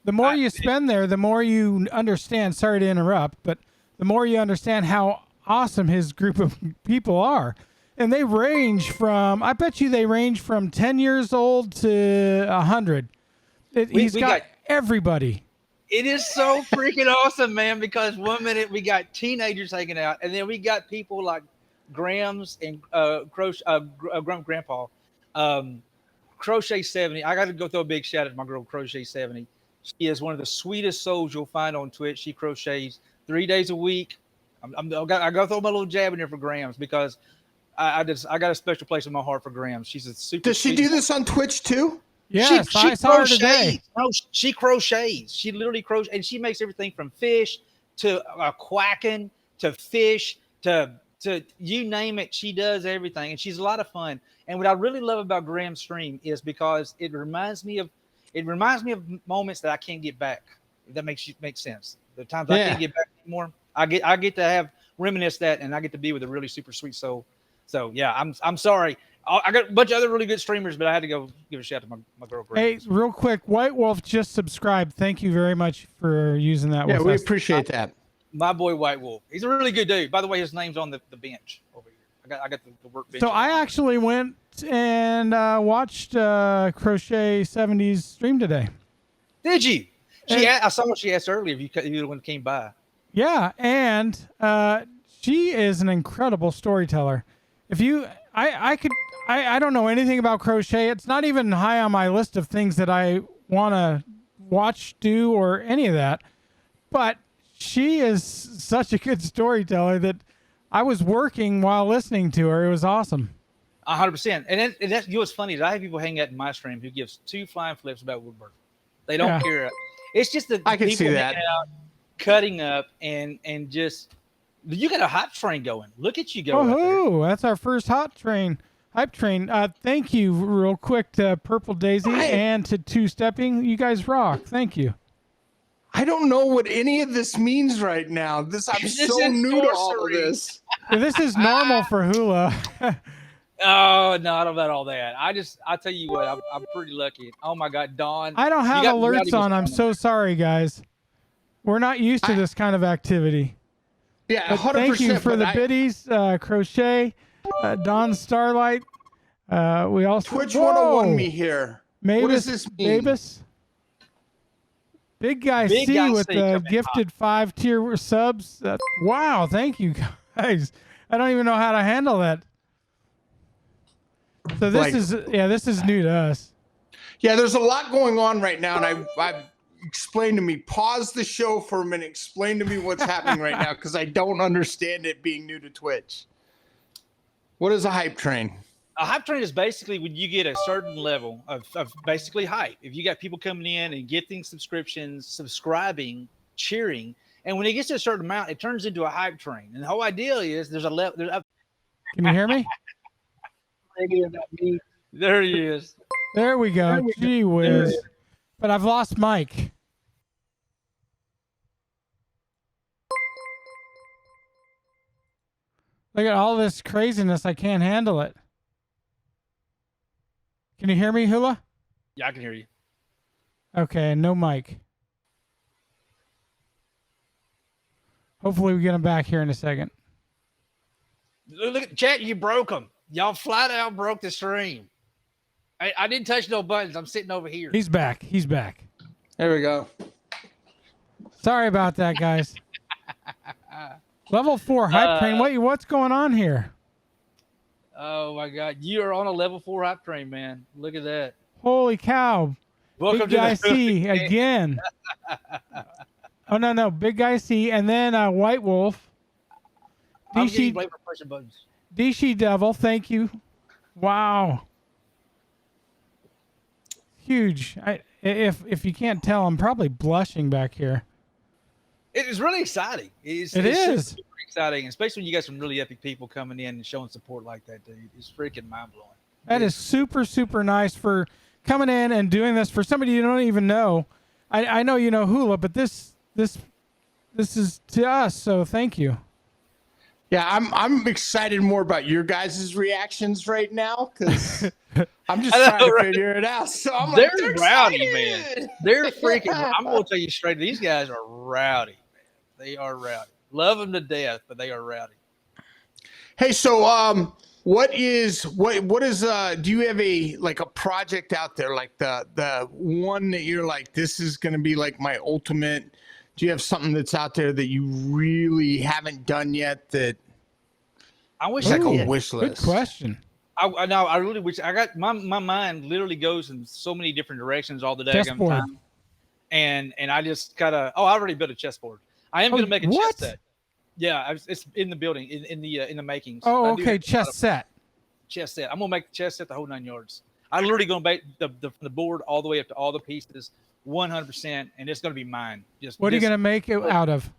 The more you spend there, the more you understand. Sorry to interrupt, but the more you understand how awesome his group of people are. And they range from, I bet you they range from 10 years old to 100. He's got everybody. It is so freaking awesome, man, because one minute we got teenagers hanging out, and then we got people like Graham's and Grandpa, Crochet 70. I got to go throw a big shout out to my girl Crochet 70. She is one of the sweetest souls you'll find on Twitch. She crochets 3 days a week. I go throw my little jab in there for Graham's because I got a special place in my heart for Graham's. She's a super. Does she do this on Twitch too? Yes, she I saw her today. No, she crochets. She literally crochets, and she makes everything from fish to quacking to fish to you name it. She does everything, and she's a lot of fun. And what I really love about Graham's stream is because it reminds me of moments that I can't get back. If that makes sense. The times I can't get back anymore, I get to have reminisce that, and I get to be with a really super sweet soul. So yeah, I'm sorry. I got a bunch of other really good streamers, but I had to go give a shout out to my girl Grace. Hey, real quick, White Wolf just subscribed. Thank you very much for using that. Yeah, with we us. appreciate that. My boy White Wolf. He's a really good dude. By the way, his name's on the bench over here. I got the work bench. So I actually went and watched Crochet 70's stream today. Did you? I saw what she asked earlier if you were the one that came by. Yeah, and she is an incredible storyteller. If you, I don't know anything about crochet. It's not even high on my list of things that I want to watch, do, or any of that. But she is such a good storyteller that I was working while listening to her. It was awesome. 100%. And that's, you know what's funny is I have people hang out in my stream who gives 2 flying flips about woodworking. They don't care. It's just the I can people see that. out, cutting up and just you got a hype train going. Look at you go. Oh, that's our first hype train. Thank you real quick to Purple Daisy and to Two Stepping. You guys rock. Thank you. I don't know what any of this means right now. I'm so new to all of this. Well, this is normal for Hula. Oh no, I don't know about all that. I tell you what, I'm pretty lucky. Oh my God, Dawn. I don't have alerts on. I'm so sorry, guys. We're not used to this kind of activity. Yeah, but 100%. Thank you for the biddies, Crochet, Dawn Starlight. We also Twitch 101 me here. Mavis, what does this mean? Mavis? Big Guy C with the gifted 5-tier subs. Wow, thank you guys. I don't even know how to handle that. So this is new to us. Yeah, there's a lot going on right now, and I've explained to me. Pause the show for a minute. Explain to me what's happening right now because I don't understand it being new to Twitch. What is a hype train? A hype train is basically when you get a certain level of basically hype. If you got people coming in and getting subscriptions, subscribing, cheering, and when it gets to a certain amount, it turns into a hype train. And the whole idea is there's a level. Can you hear me? There he is. There we go. Gee whiz. But I've lost Mike. Look at all this craziness. I can't handle it. Can you hear me, Hula? Yeah, I can hear you. Okay, no mic. Hopefully we get him back here in a second. Look at the chat. You broke them. Y'all flat out broke the stream. I didn't touch no buttons. I'm sitting over here. He's back. He's back. There we go. Sorry about that, guys. Level 4 hype train. What's going on here? Oh my God, you are on a level 4 hype train, man. Look at that. Holy cow. Welcome Big Guy to the C again. Oh, no. Big Guy C. And then White Wolf. I'm getting blamed for pushing buttons. Dishi Devil. Thank you. Wow. Huge. If you can't tell, I'm probably blushing back here. It is really exciting. It's super exciting, especially when you got some really epic people coming in and showing support like that, dude. It's freaking mind blowing. That is super, super nice for coming in and doing this for somebody you don't even know. I know you know Hula, but this is to us, so thank you. Yeah, I'm excited more about your guys' reactions right now because I'm just trying to figure it out. So I'm like, they're rowdy, man. They're freaking. I'm gonna tell you straight. These guys are rowdy, man. They are rowdy. Love them to death, but they are rowdy. Hey, so what is do you have a project out there, like the one that you're like, this is gonna be like my ultimate? Do you have something that's out there that you really haven't done yet that I wish like I a did. wish list? Good question. I know. I really wish. I got my mind literally goes in so many different directions all the daggum Chessboard. time, and I just gotta. Oh, I already built a chessboard. I am gonna make a chess set. Yeah, it's in the building, in the makings. Oh, okay, chess set. Chess set. I'm gonna make the chess set the whole 9 yards. I literally gonna make the board all the way up to all the pieces, 100%, and it's gonna be mine. What are you gonna make it out of?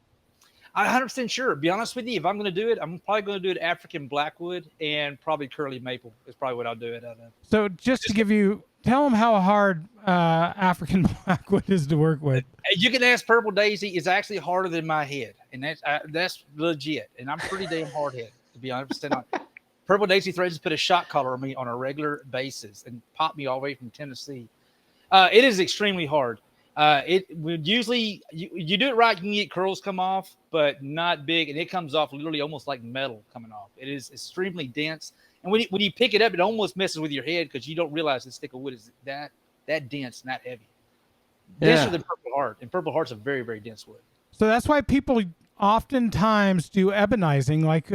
I'm 100% sure. Be honest with you, if I'm gonna do it, I'm probably gonna do it African blackwood and probably curly maple is probably what I'll do it out of. So just to give you, tell them how hard African blackwood is to work with. You can ask Purple Daisy. It's actually harder than my head, and that's legit. And I'm pretty damn hard head, to be honest. Purple Daisy threatens to put a shot collar on me on a regular basis and pop me all the way from Tennessee. It is extremely hard. It would usually you do it right, you can get curls come off, but not big, and it comes off literally almost like metal coming off. It is extremely dense, and when you pick it up, it almost messes with your head because you don't realize this stick of wood is that dense and that heavy. Denser than Purple Heart, and Purple Heart's a very, very dense wood. So that's why people oftentimes do ebonizing, like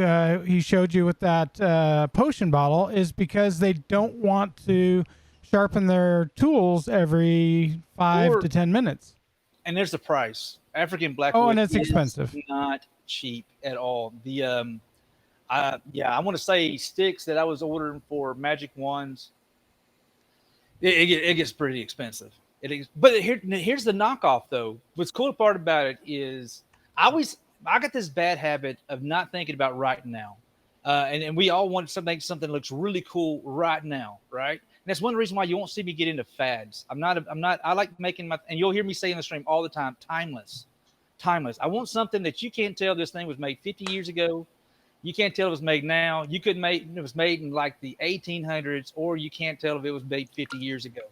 he showed you with that potion bottle, is because they don't want to sharpen their tools every 5 to 10 minutes. And there's the price. African blackwood. Oh, and it's expensive. Not cheap at all. The I want to say sticks that I was ordering for magic wands. It gets pretty expensive. But here's the knockoff though. What's cool part about it is I got this bad habit of not thinking about right now. And we all want something that looks really cool right now, right? And that's one reason why you won't see me get into fads. I like making and you'll hear me say in the stream all the time, timeless. I want something that you can't tell this thing was made 50 years ago. You can't tell it was made now. You couldn't make it was made in like the 1800s, or you can't tell if it was made 50 years ago.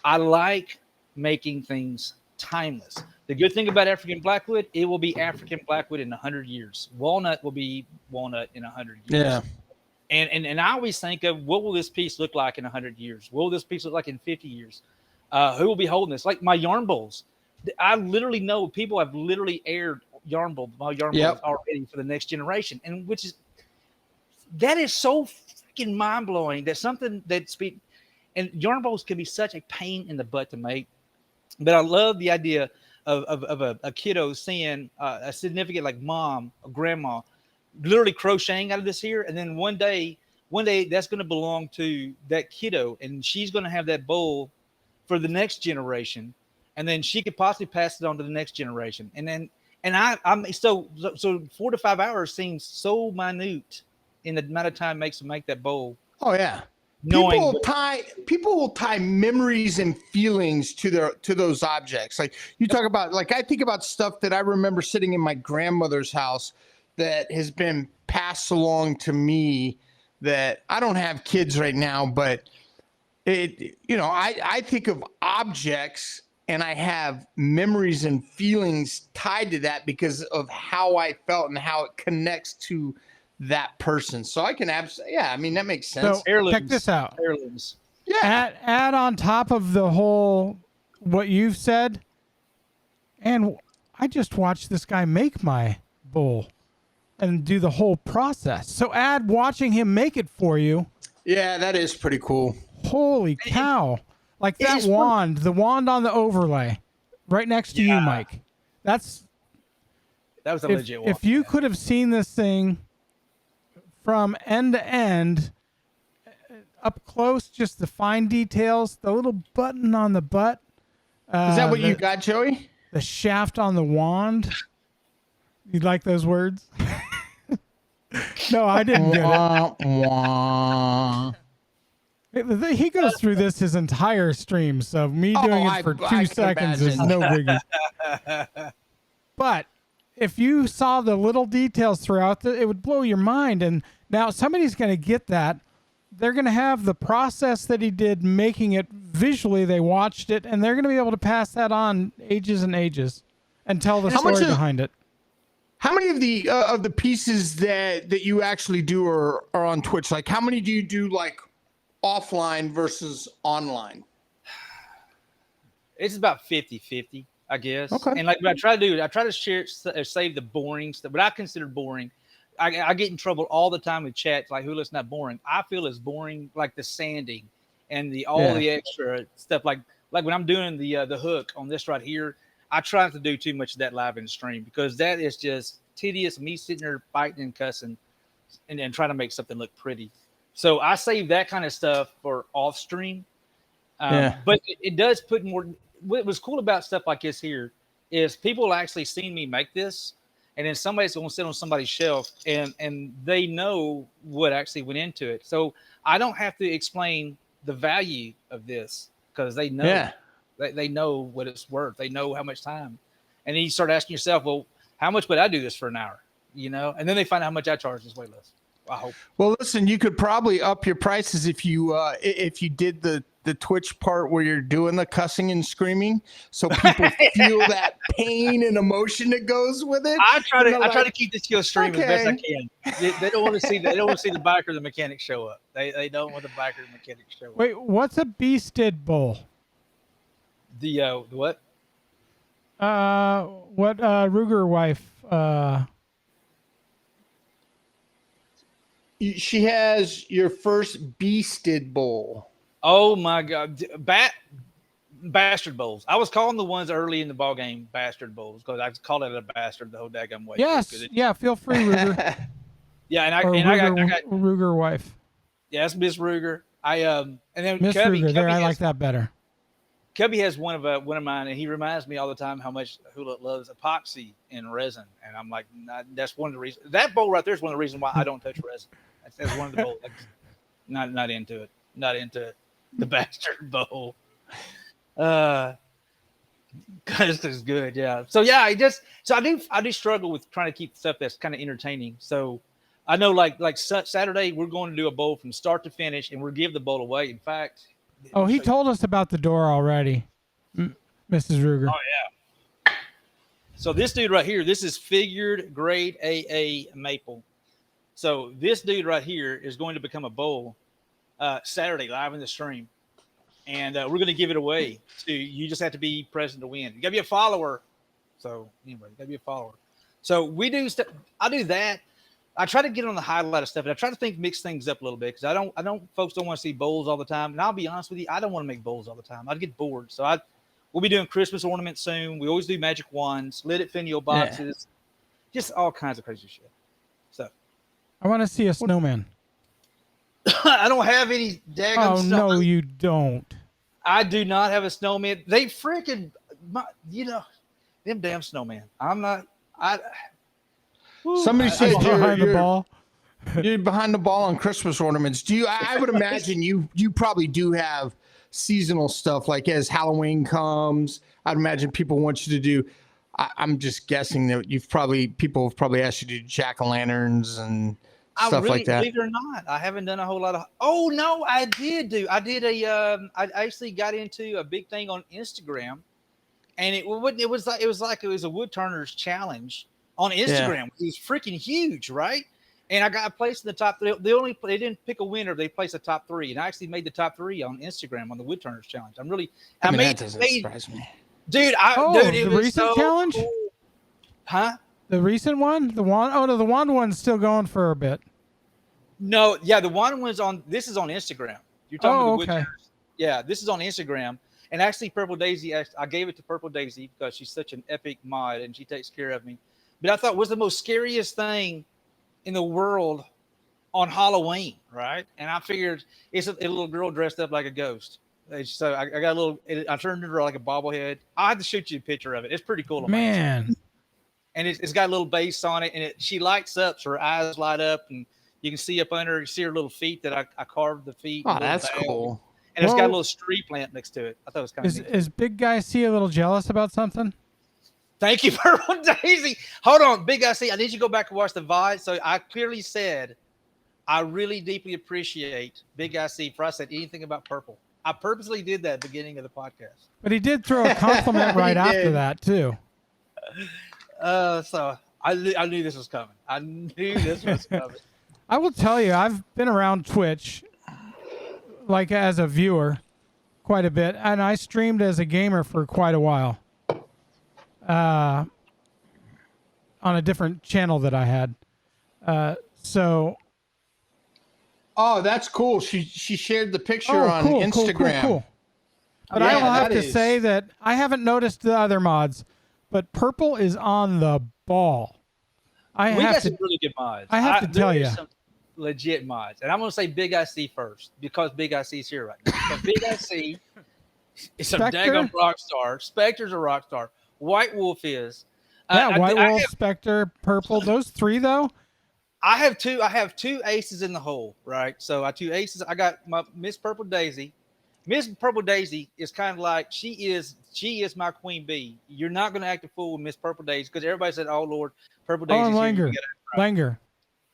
I like making things timeless. The good thing about African blackwood, it will be African blackwood in 100 years. Walnut will be walnut in 100 years. Yeah. And I always think of what will this piece look like in 100 years? What will this piece look like in 50 years? Who will be holding this? Like my yarn bowls. I literally know people have literally aired my yarn bowls already for the next generation. And that is so freaking mind blowing that something and yarn bowls can be such a pain in the butt to make. But I love the idea of a kiddo seeing a significant like mom or grandma literally crocheting out of this here, and then one day that's going to belong to that kiddo, and she's going to have that bowl for the next generation, and then she could possibly pass it on to the next generation, and I'm so 4 to 5 hours seems so minute in the amount of time it makes to make that bowl. Oh yeah. knowing people will tie memories and feelings to those objects. Like you talk about, like I think about stuff that I remember sitting in my grandmother's house that has been passed along to me, that I don't have kids right now, but I think of objects and I have memories and feelings tied to that because of how I felt and how it connects to that person. So I can I mean, that makes sense. So heirlooms. check this out. Heirlooms. Yeah. Add on top of the whole what you've said, and I just watched this guy make my bowl and do the whole process. So add watching him make it for you. Yeah, that is pretty cool. Holy cow. Like that wand, the wand on the overlay right next to you, Mike. That was a legit one. If you could have seen this thing from end to end, up close, just the fine details, the little button on the butt. Is that what you got, Joey? The shaft on the wand. You like those words? No, I didn't get it. He goes through this his entire stream, so me doing it for 2 seconds is no biggie. But if you saw the little details throughout, it would blow your mind. And now somebody's going to get that. They're going to have the process that he did making it visually. They watched it, and they're going to be able to pass that on ages and ages and tell the story behind it. How many of the pieces that you actually do are on Twitch? Like, how many do you do like offline versus online? It's about 50-50, I guess. Okay. And like what I try to do, I try to save the boring stuff, what I consider boring. I get in trouble all the time with chats like, "Hula's not boring." I feel it's boring, like the sanding and the extra stuff. Like when I'm doing the hook on this right here, I try not to do too much of that live in stream because that is just tedious. Me sitting there fighting and cussing and trying to make something look pretty. So I save that kind of stuff for off stream. But it does put more. What was cool about stuff like this here is people actually seen me make this, and then somebody's going to sit on somebody's shelf and they know what actually went into it. So I don't have to explain the value of this because they know. Yeah. They know what it's worth. They know how much time. And then you start asking yourself, well, how much would I do this for an hour? You know, and then they find out how much I charge is way less. I hope. Well, listen, you could probably up your prices if you did the Twitch part where you're doing the cussing and screaming, so people feel that pain and emotion that goes with it. I try to keep the skill stream as best I can. They don't want to see the biker or the mechanic show up. They don't want the biker or the mechanic show up. Wait, what's a beasted bowl? The what? What Ruger wife? She has your first beasted bowl. Oh my God, bastard bowls. I was calling the ones early in the ball game bastard bowls because I called it a bastard the whole daggone way. Yes, feel free, Ruger. Yeah, and Ruger, I got Ruger wife. Yeah, that's Miss Ruger. And then Miss Ruger. There, I like that better. Cubby has one of mine, and he reminds me all the time how much Hula loves epoxy and resin. And I'm like, that's one of the reasons. That bowl right there is one of the reasons why I don't touch resin. That's one of the bowls. Not into it. Not into it. The bastard bowl. Because it's good, yeah. So yeah, I do struggle with trying to keep stuff that's kind of entertaining. So I know like Saturday we're going to do a bowl from start to finish, and we'll give the bowl away. In fact. Oh, he told us about the door already, Mrs. Ruger. Oh, yeah. So this dude right here, this is figured grade AA maple. So this dude right here is going to become a bowl Saturday live in the stream. And we're going to give it away. You just have to be present to win. You got to be a follower. So anyway, you got to be a follower. So we do stuff. I do that. I try to get on the highlight of stuff, and I try to mix things up a little bit because folks don't want to see bowls all the time. And I'll be honest with you, I don't want to make bowls all the time. I'd get bored. So we'll be doing Christmas ornaments soon. We always do magic wands, lidded finial boxes, just all kinds of crazy shit. So I want to see a snowman. I don't have any daggone snowman. No, you don't. I do not have a snowman. They freaking, them damn snowman. I'm not. Somebody said behind the ball. You're behind the ball on Christmas ornaments. Do you? I would imagine you probably do have seasonal stuff. Like as Halloween comes, I'd imagine people want you to do. I'm just guessing that people have probably asked you to do jack-o'-lanterns and stuff like that. Believe it or not, I haven't done a whole lot of. Oh no, I did I actually got into a big thing on Instagram, and it was like it was a Woodturner's challenge on Instagram. It was freaking huge, right? And I got a place in the top. They didn't pick a winner. They placed the top 3, and I actually made the top 3 on Instagram on the Woodturners challenge. That doesn't surprise me, dude. The recent so challenge, cool. Huh? The recent one, the wand. Oh no, the wand one's still going for a bit. No, yeah, the one was on. This is on Instagram. You're talking about the okay. Woodturners. Yeah, this is on Instagram. And actually, Purple Daisy, I gave it to Purple Daisy because she's such an epic mod and she takes care of me. But I thought it was the most scariest thing in the world on Halloween, right? And I figured it's a little girl dressed up like a ghost. So I got I turned her like a bobblehead. I had to shoot you a picture of it. It's pretty cool. Man. And it's got a little base on it, and she lights up, so her eyes light up, and you can see up under her, you see her little feet that I carved the feet. Oh, that's cool. And it's got a little street plant next to it. I thought it was kind of neat. Is Big Guy C a little jealous about something? Thank you, Purple Daisy. Hold on, Big Guy C. I need you to go back and watch the VOD. So I clearly said I really deeply appreciate Big Guy C for I said anything about purple. I purposely did that at the beginning of the podcast. But he did throw a compliment right after that too. So I knew this was coming. I knew this was coming. I will tell you, I've been around Twitch, like as a viewer, quite a bit, and I streamed as a gamer for quite a while. On a different channel that I had. So. Oh, that's cool. She shared the picture on Instagram. Cool. But I will have to say that I haven't noticed the other mods, but Purple is on the ball. We got some really good mods. I have to tell you. Some legit mods. And I'm going to say Big IC first because Big IC's here right now. But Big IC is a daggone rock star. Spectre's a rock star. White Wolf is. White Wolf, Spectre, Purple. Those 3 though. I have 2 aces in the hole, right? So I have 2 aces. I got my Miss Purple Daisy. Miss Purple Daisy is kind of like she is my queen bee. You're not going to act a fool with Miss Purple Daisy because everybody said, "Oh Lord, Purple Daisy."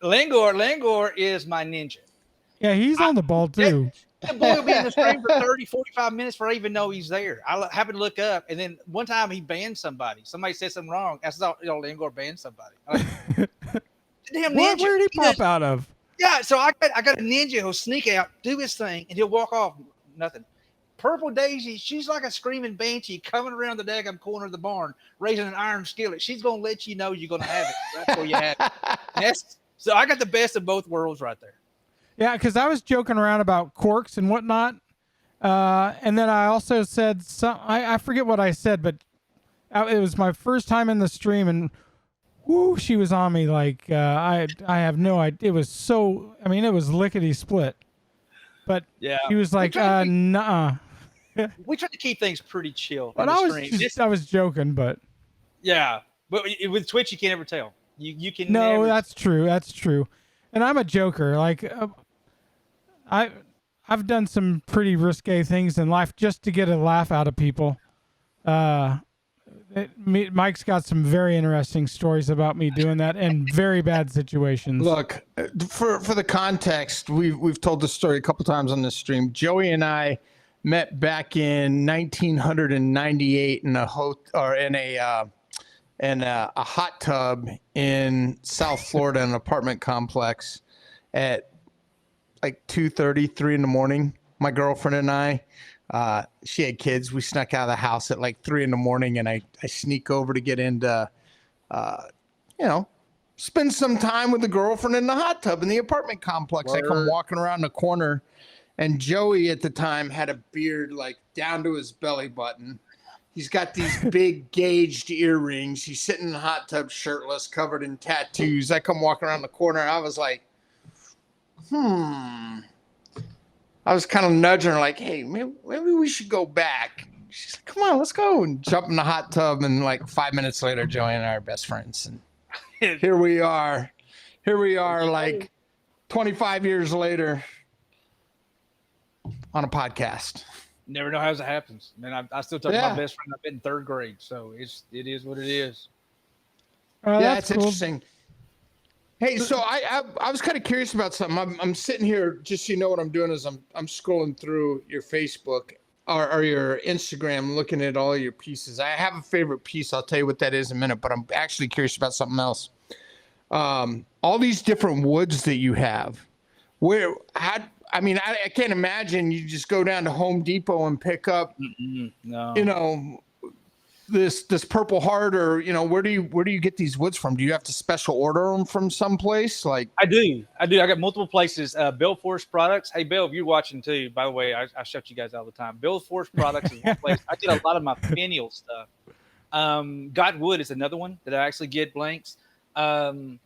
Langor is my ninja. Yeah, he's on the ball too. The boy will be in the stream for 30, 45 minutes before I even know he's there. I happen to look up, and then one time he banned somebody. Somebody said something wrong. I said, "Oh, Langor banned somebody." Damn ninja. Where did he pop out of? Yeah, so I got a ninja who'll sneak out, do his thing, and he'll walk off. Nothing. Purple Daisy, she's like a screaming banshee coming around the daggum corner of the barn, raising an iron skillet. She's gonna let you know you're gonna have it. That's where you have it. So I got the best of both worlds right there. Yeah, because I was joking around about corks and whatnot, and then I also said I forget what I said, but it was my first time in the stream, and whoo, she was on me like I have no idea. It was so. I mean, it was lickety split. But she was like, "Nuh-uh." We try to keep things pretty chill. But I was joking, but yeah. But with Twitch, you can't ever tell. You can. No, that's true. That's true. And I'm a joker. Like, I've done some pretty risque things in life just to get a laugh out of people. Mike's got some very interesting stories about me doing that in very bad situations. Look, for the context, we've told this story a couple times on this stream. Joey and I met back in 1998 in a hot tub in South Florida, an apartment complex, at like 2:30, 3 in the morning. My girlfriend and I. She had kids. We snuck out of the house at like 3 in the morning, and I sneak over to get into, spend some time with the girlfriend in the hot tub in the apartment complex. I come walking around the corner, and Joey at the time had a beard like down to his belly button. He's got these big gauged earrings. He's sitting in the hot tub shirtless, covered in tattoos. I come walking around the corner. I was like, I was kind of nudging her like, hey, maybe we should go back. She's like, come on, let's go. And jump in the hot tub. And like 5 minutes later, Joey and I are best friends. And here we are. Like 25 years later on a podcast. Never know how it happens. Man, I still talk to my best friend. I've been in 3rd grade, so it is what it is. Yeah, it's cool. Interesting. Hey, so I was kind of curious about something. I'm sitting here, just so you know what I'm doing is I'm scrolling through your Facebook or your Instagram, looking at all your pieces. I have a favorite piece. I'll tell you what that is in a minute, but I'm actually curious about something else. All these different woods that you have, I can't imagine you just go down to Home Depot and pick up, no. you know, this Purple Heart, or where do you get these woods from? Do you have to special order them from someplace? Like I do. I got multiple places. Bell Forest Products. Hey, Bill, if you're watching too, by the way, I shout you guys all the time. Bell Forest Products is one place. I get a lot of my finial stuff. Got Wood is another one that I actually get blanks. I'm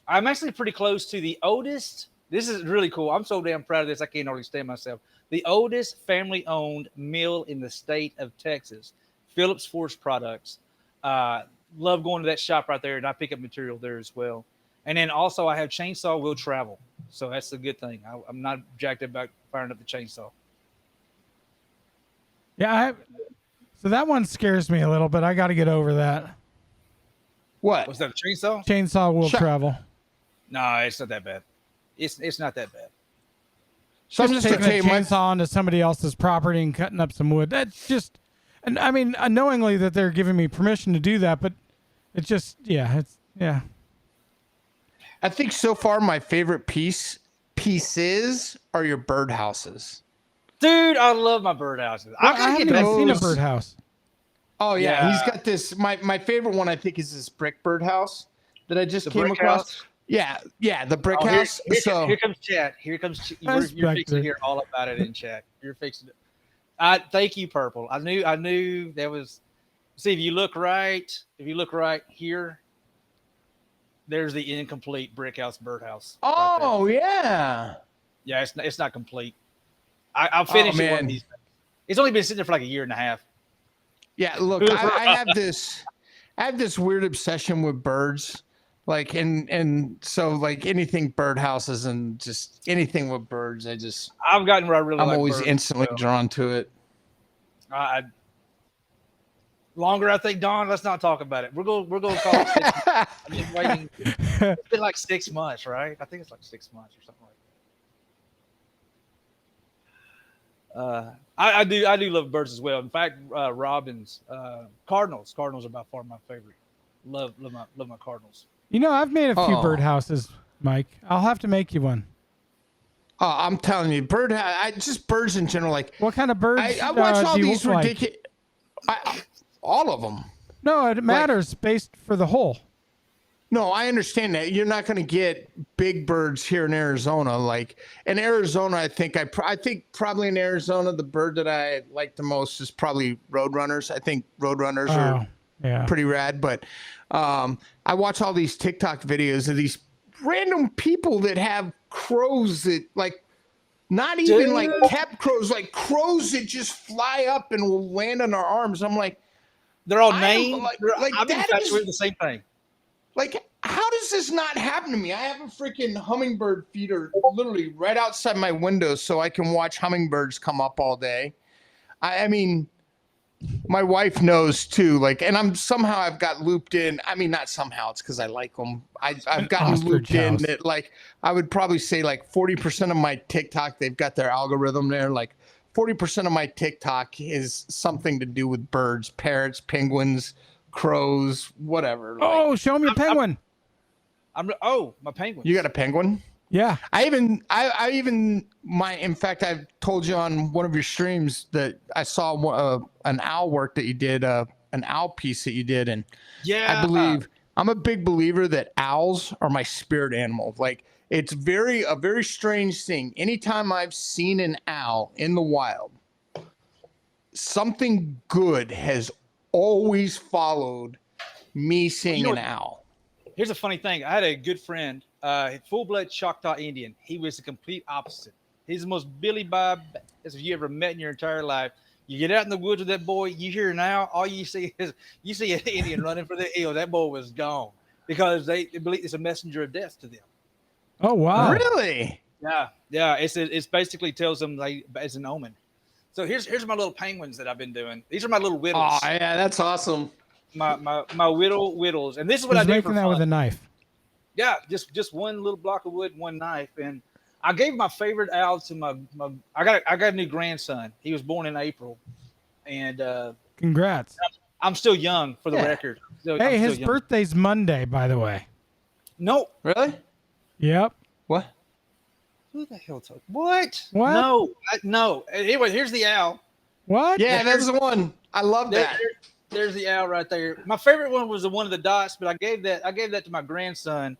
actually pretty close to the oldest. This is really cool. I'm so damn proud of this. I can't hardly stand myself. The oldest family-owned mill in the state of Texas. Phillips Forest Products. Love going to that shop right there, and I pick up material there as well. And then also I have Chainsaw Will Travel, so that's a good thing. I'm not jacked about firing up the chainsaw. Yeah, so that one scares me a little, but I got to get over that. What? Was that a chainsaw? Chainsaw Will Travel. No, it's not that bad. It's not that bad. So I'm just taking a chainsaw onto somebody else's property and cutting up some wood. That's just. And I mean, unknowingly that they're giving me permission to do that, but it's just, yeah. I think so far my favorite pieces are your birdhouses. Dude, I love my birdhouses. I haven't even seen a birdhouse. Oh yeah, he's got this. My favorite one I think is this brick birdhouse that I just came across. House? Yeah, the brick house. Here comes chat. You're fixing to hear all about it in chat. You're fixing it. Thank you, Purple. I knew there was. See, if you look right here, there's the incomplete brick house birdhouse. Oh right yeah. It's not complete. I'll finish it one of these days. It's only been sitting there for like a year and a half. Yeah, look, I have this weird obsession with birds, like and so like anything birdhouses and just anything with birds, I've gotten where I really. I'm like always birds, instantly drawn to it. Longer, I think, Don. Let's not talk about it. We're going to call it 6 months. I've been waiting. It's been like 6 months, right? I think it's like 6 months or something like that. I do love birds as well. In fact, robins, cardinals are by far my favorite. Love my cardinals. I've made a few birdhouses, Mike. I'll have to make you one. Oh, I'm telling you, just birds in general. Like, what kind of birds? I watch all these ridiculous. All of them. No, it matters based for the whole. No, I understand that. You're not going to get big birds here in Arizona. Like in Arizona, I think probably in Arizona, the bird that I like the most is probably roadrunners. I think roadrunners are pretty rad. But I watch all these TikTok videos of these random people that have crows that like not even like pet crows, like crows that just fly up and will land on our arms. I'm like, they're all named. I've been infatuated with the same thing. Like, how does this not happen to me? I have a freaking hummingbird feeder literally right outside my window so I can watch hummingbirds come up all day. I mean, my wife knows too. Like, and I've got looped in. I mean, not somehow. It's because I like them. I've gotten looped in that. Like, I would probably say like 40% of my TikTok, they've got their algorithm there. Like 40% of my TikTok is something to do with birds, parrots, penguins, crows, whatever. Oh, show me a penguin. My penguin. You got a penguin? Yeah. In fact, I've told you on one of your streams that I saw an owl work that you did, an owl piece that you did. And I'm a big believer that owls are my spirit animal. Like, it's a very strange thing. Anytime I've seen an owl in the wild, something good has always followed me seeing an owl. Here's a funny thing. I had a good friend, full-blood Choctaw Indian. He was the complete opposite. He's the most Billy Bob as you ever met in your entire life. You get out in the woods with that boy, you hear an owl, all you see an Indian running for the hill. That boy was gone because they believe it's a messenger of death to them. Oh wow. Really? Yeah. It's basically tells them like it's an omen. So here's my little penguins that I've been doing. These are my little whittles. Oh yeah, that's awesome. My whittles, and this is what He's I do making for that fun. with a knife. Yeah, just one little block of wood, one knife, and I gave my favorite owl to my I got a new grandson. He was born in April, and Congrats. I'm still young for the record. I'm Hey, still his young. birthday's Monday, by the way. No, Really? Yep. What? who the hell told? What? What? No, no. Anyway, here's the owl. What? Yeah, that's the one. I love that. There's the owl right there. My favorite one was the one of the dots, but I gave that to my grandson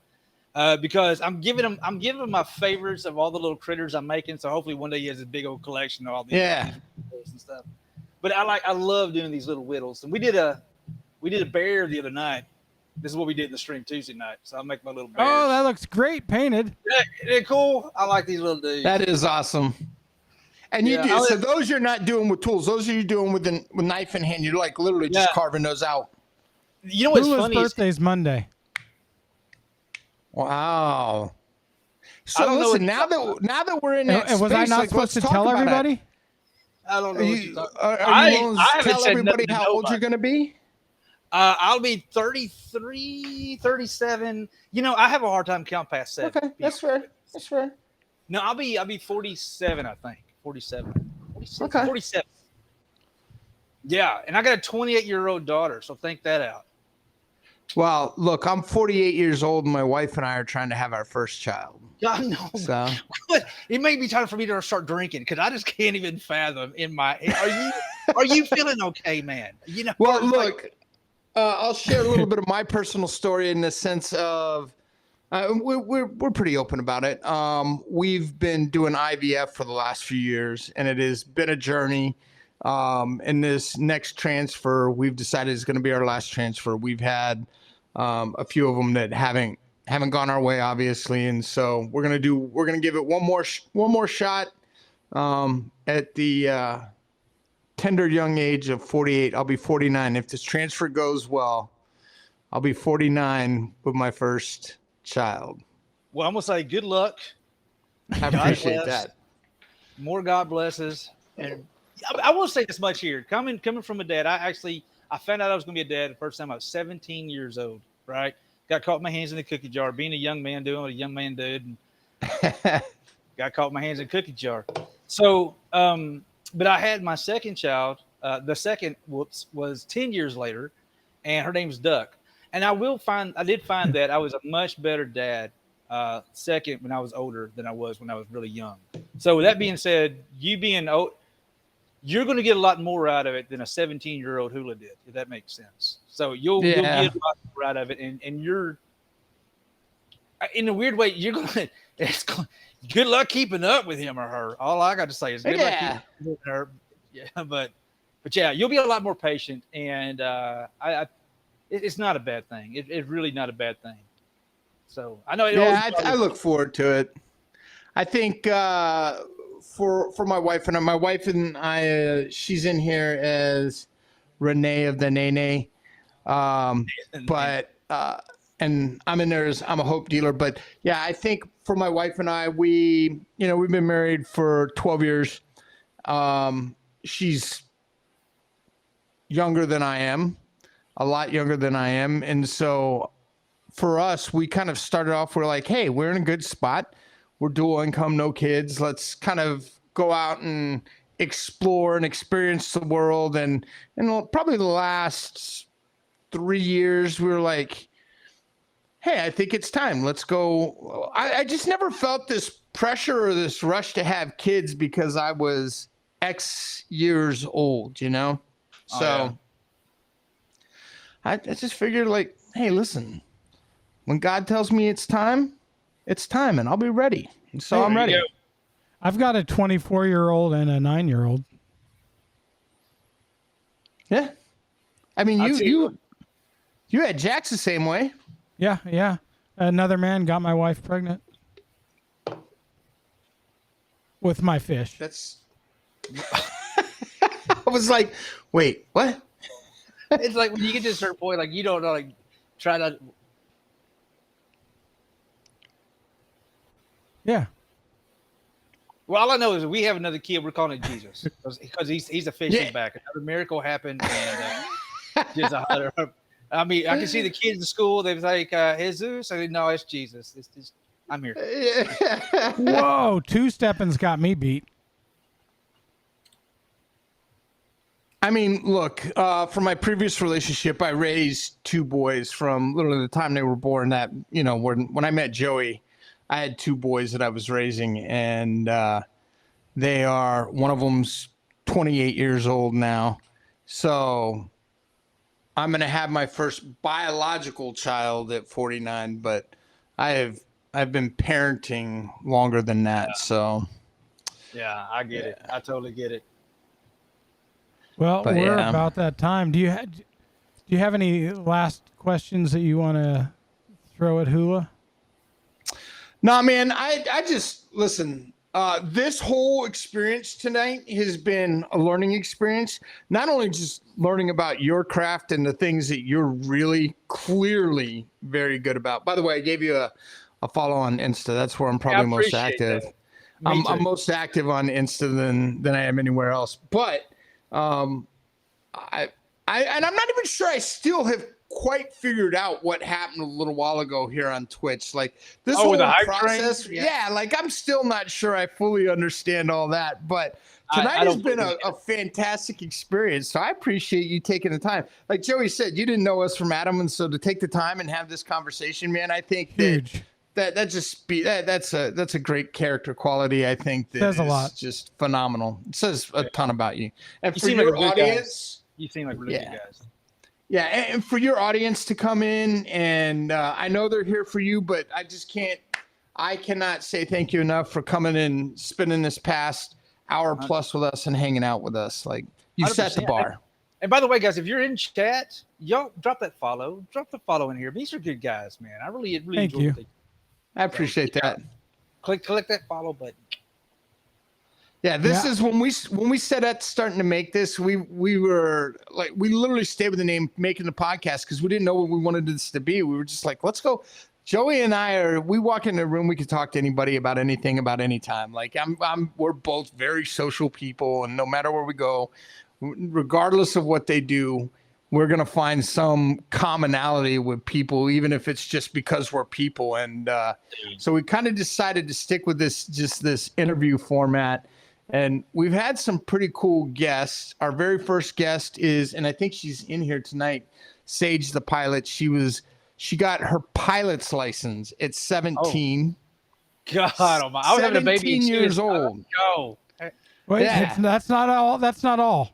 because I'm giving him my favorites of all the little critters I'm making. So hopefully one day he has a big old collection of all these, Yeah. these and stuff. But I love doing these little whittles. And we did a bear the other night. This is what we did in the stream Tuesday night. So I'll make my little bears. Oh, that looks great painted. They're cool. I like these little dudes. That is awesome. And you Yeah, do so those you're not doing with tools. Those are you doing with knife in hand. You're like literally just carving those out. You know what's Hula's funny? birthday's Monday. Wow. I So don't know listen, what now that we're in that And was I space, not like, supposed to let's tell talk about it. everybody? I don't know what you're talking Are I you willing to haven't tell said everybody nothing to how old you're nobody. going to be? I'll be 33, 37. You know, I have a hard time counting past 7. Okay, that's fair. That's fair. No, I'll be 47, I think. 47. 46, Okay. 47. Yeah, and I got a 28-year-old daughter, so think that out. Well, look, I'm 48 years old, and my wife and I are trying to have our first child. God no. So It may be time for me to start drinking because I just can't even fathom in my. Are you feeling okay, man? You know. well, look, I'll share a little bit of my personal story in the sense of we're pretty open about it. We've been doing IVF for the last few years, and it has been a journey. And this next transfer, we've decided is going to be our last transfer. We've had a few of them that haven't gone our way, obviously, and so we're gonna give it one more shot. At the tender young age of 48, I'll be 49. If this transfer goes well, I'll be 49 with my first child. Well, I'm gonna say good luck. I God appreciate bless. that. More God blesses. And I will say this much here. Coming from a dad, I found out I was going to be a dad the first time I was 17 years old, right? Got caught my hands in the cookie jar, being a young man doing what a young man did. And got caught my hands in the cookie jar. So, but I had my second child. The second was 10 years later, and her name's Duck. And I did find that I was a much better dad second when I was older than I was when I was really young. So with that being said, you being old, you're going to get a lot more out of it than a 17-year-old Hula did, if that makes sense. So you'll get a lot more out of it, and you're in a weird way. You're going to. Good luck keeping up with him or her. All I got to say is good luck keeping up with her. Yeah, but yeah, you'll be a lot more patient, and it's not a bad thing. It's really not a bad thing. So I know. I look forward to it. I think for my wife and I, she's in here as Renee of the Nene, but and I'm in there as I'm a hope dealer. But yeah, I think for my wife and I, we've been married for 12 years. She's younger than I am, a lot younger than I am, and so for us, we kind of started off. We're like, hey, we're in a good spot. We're dual income, no kids. Let's kind of go out and explore and experience the world. And probably the last 3 years, we were like, hey, I think it's time. Let's go. I just never felt this pressure or this rush to have kids because I was X years old, you know? Oh, So yeah. I just figured like, hey, listen, when God tells me it's time, and I'll be ready. And so I'm ready. I've got a 24-year-old and a 9-year-old. Yeah. I mean, you had Jax the same way. Yeah. Another man got my wife pregnant with my fish. That's. I was like, wait, what? It's like when you get to a certain point, like you don't know, like try to. Yeah. Well, all I know is we have another kid. We're calling it Jesus because he's officially Yeah. back. Another miracle happened, and just I mean, I can see the kids in school. They was like, Jesus. I said, no, it's Jesus. It's just, I'm here. Whoa, two-stepping's got me beat. I mean, look, from my previous relationship, I raised two boys from literally the time they were born. That, you know, when I met Joey, I had two boys that I was raising, and one of them's 28 years old now. So I'm going to have my first biological child at 49, but I've been parenting longer than that. So Yeah, I get it. I totally get it. Well, But we're yeah. about that time. Do you have any last questions that you want to throw at Hula? No, man, I just listen. This whole experience tonight has been a learning experience. Not only just learning about your craft and the things that you're really clearly very good about. By the way, I gave you a follow on Insta. That's where I'm probably most appreciate active. that. Me I'm too. most active on Insta than I am anywhere else. But and I'm not even sure I still have quite figured out what happened a little while ago here on Twitch. Like this Oh, whole with the hype process. train? Yeah, like I'm still not sure I fully understand all that. But I tonight has don't been believe a fantastic experience. So I appreciate you taking the time. Like Joey said, you didn't know us from Adam, and so to take the time and have this conversation, man, I think Huge. that's a great character quality. I think that Says a is lot. just phenomenal. It says a ton about you. And You for seem like your a good guy. audience. You seem like really Yeah. good guys. Yeah, and for your audience to come in, and I know they're here for you, but I cannot say thank you enough for coming and spending this past hour plus with us and hanging out with us. Like you set the 100%. bar. And by the way, guys, if you're in chat, y'all drop that follow. Drop the follow in here. These are good guys, man. I really Thank enjoy you. what they do. I appreciate that. Click that follow button. Yeah, this Yeah. is when we set out starting to make this, we were like, we literally stayed with the name Making the Podcast because we didn't know what we wanted this to be. We were just like, let's go. Joey and we walk in a room, we could talk to anybody about anything, about any time. Like we're both very social people, and no matter where we go, regardless of what they do, we're going to find some commonality with people, even if it's just because we're people. And so we kind of decided to stick with this interview format. And we've had some pretty cool guests. Our very first guest is, and I think she's in here tonight, Sage the pilot. She got her pilot's license at 17. God, oh my! I was having a baby. 17 years old. Go. Wait, Yeah. that's not all. That's not all.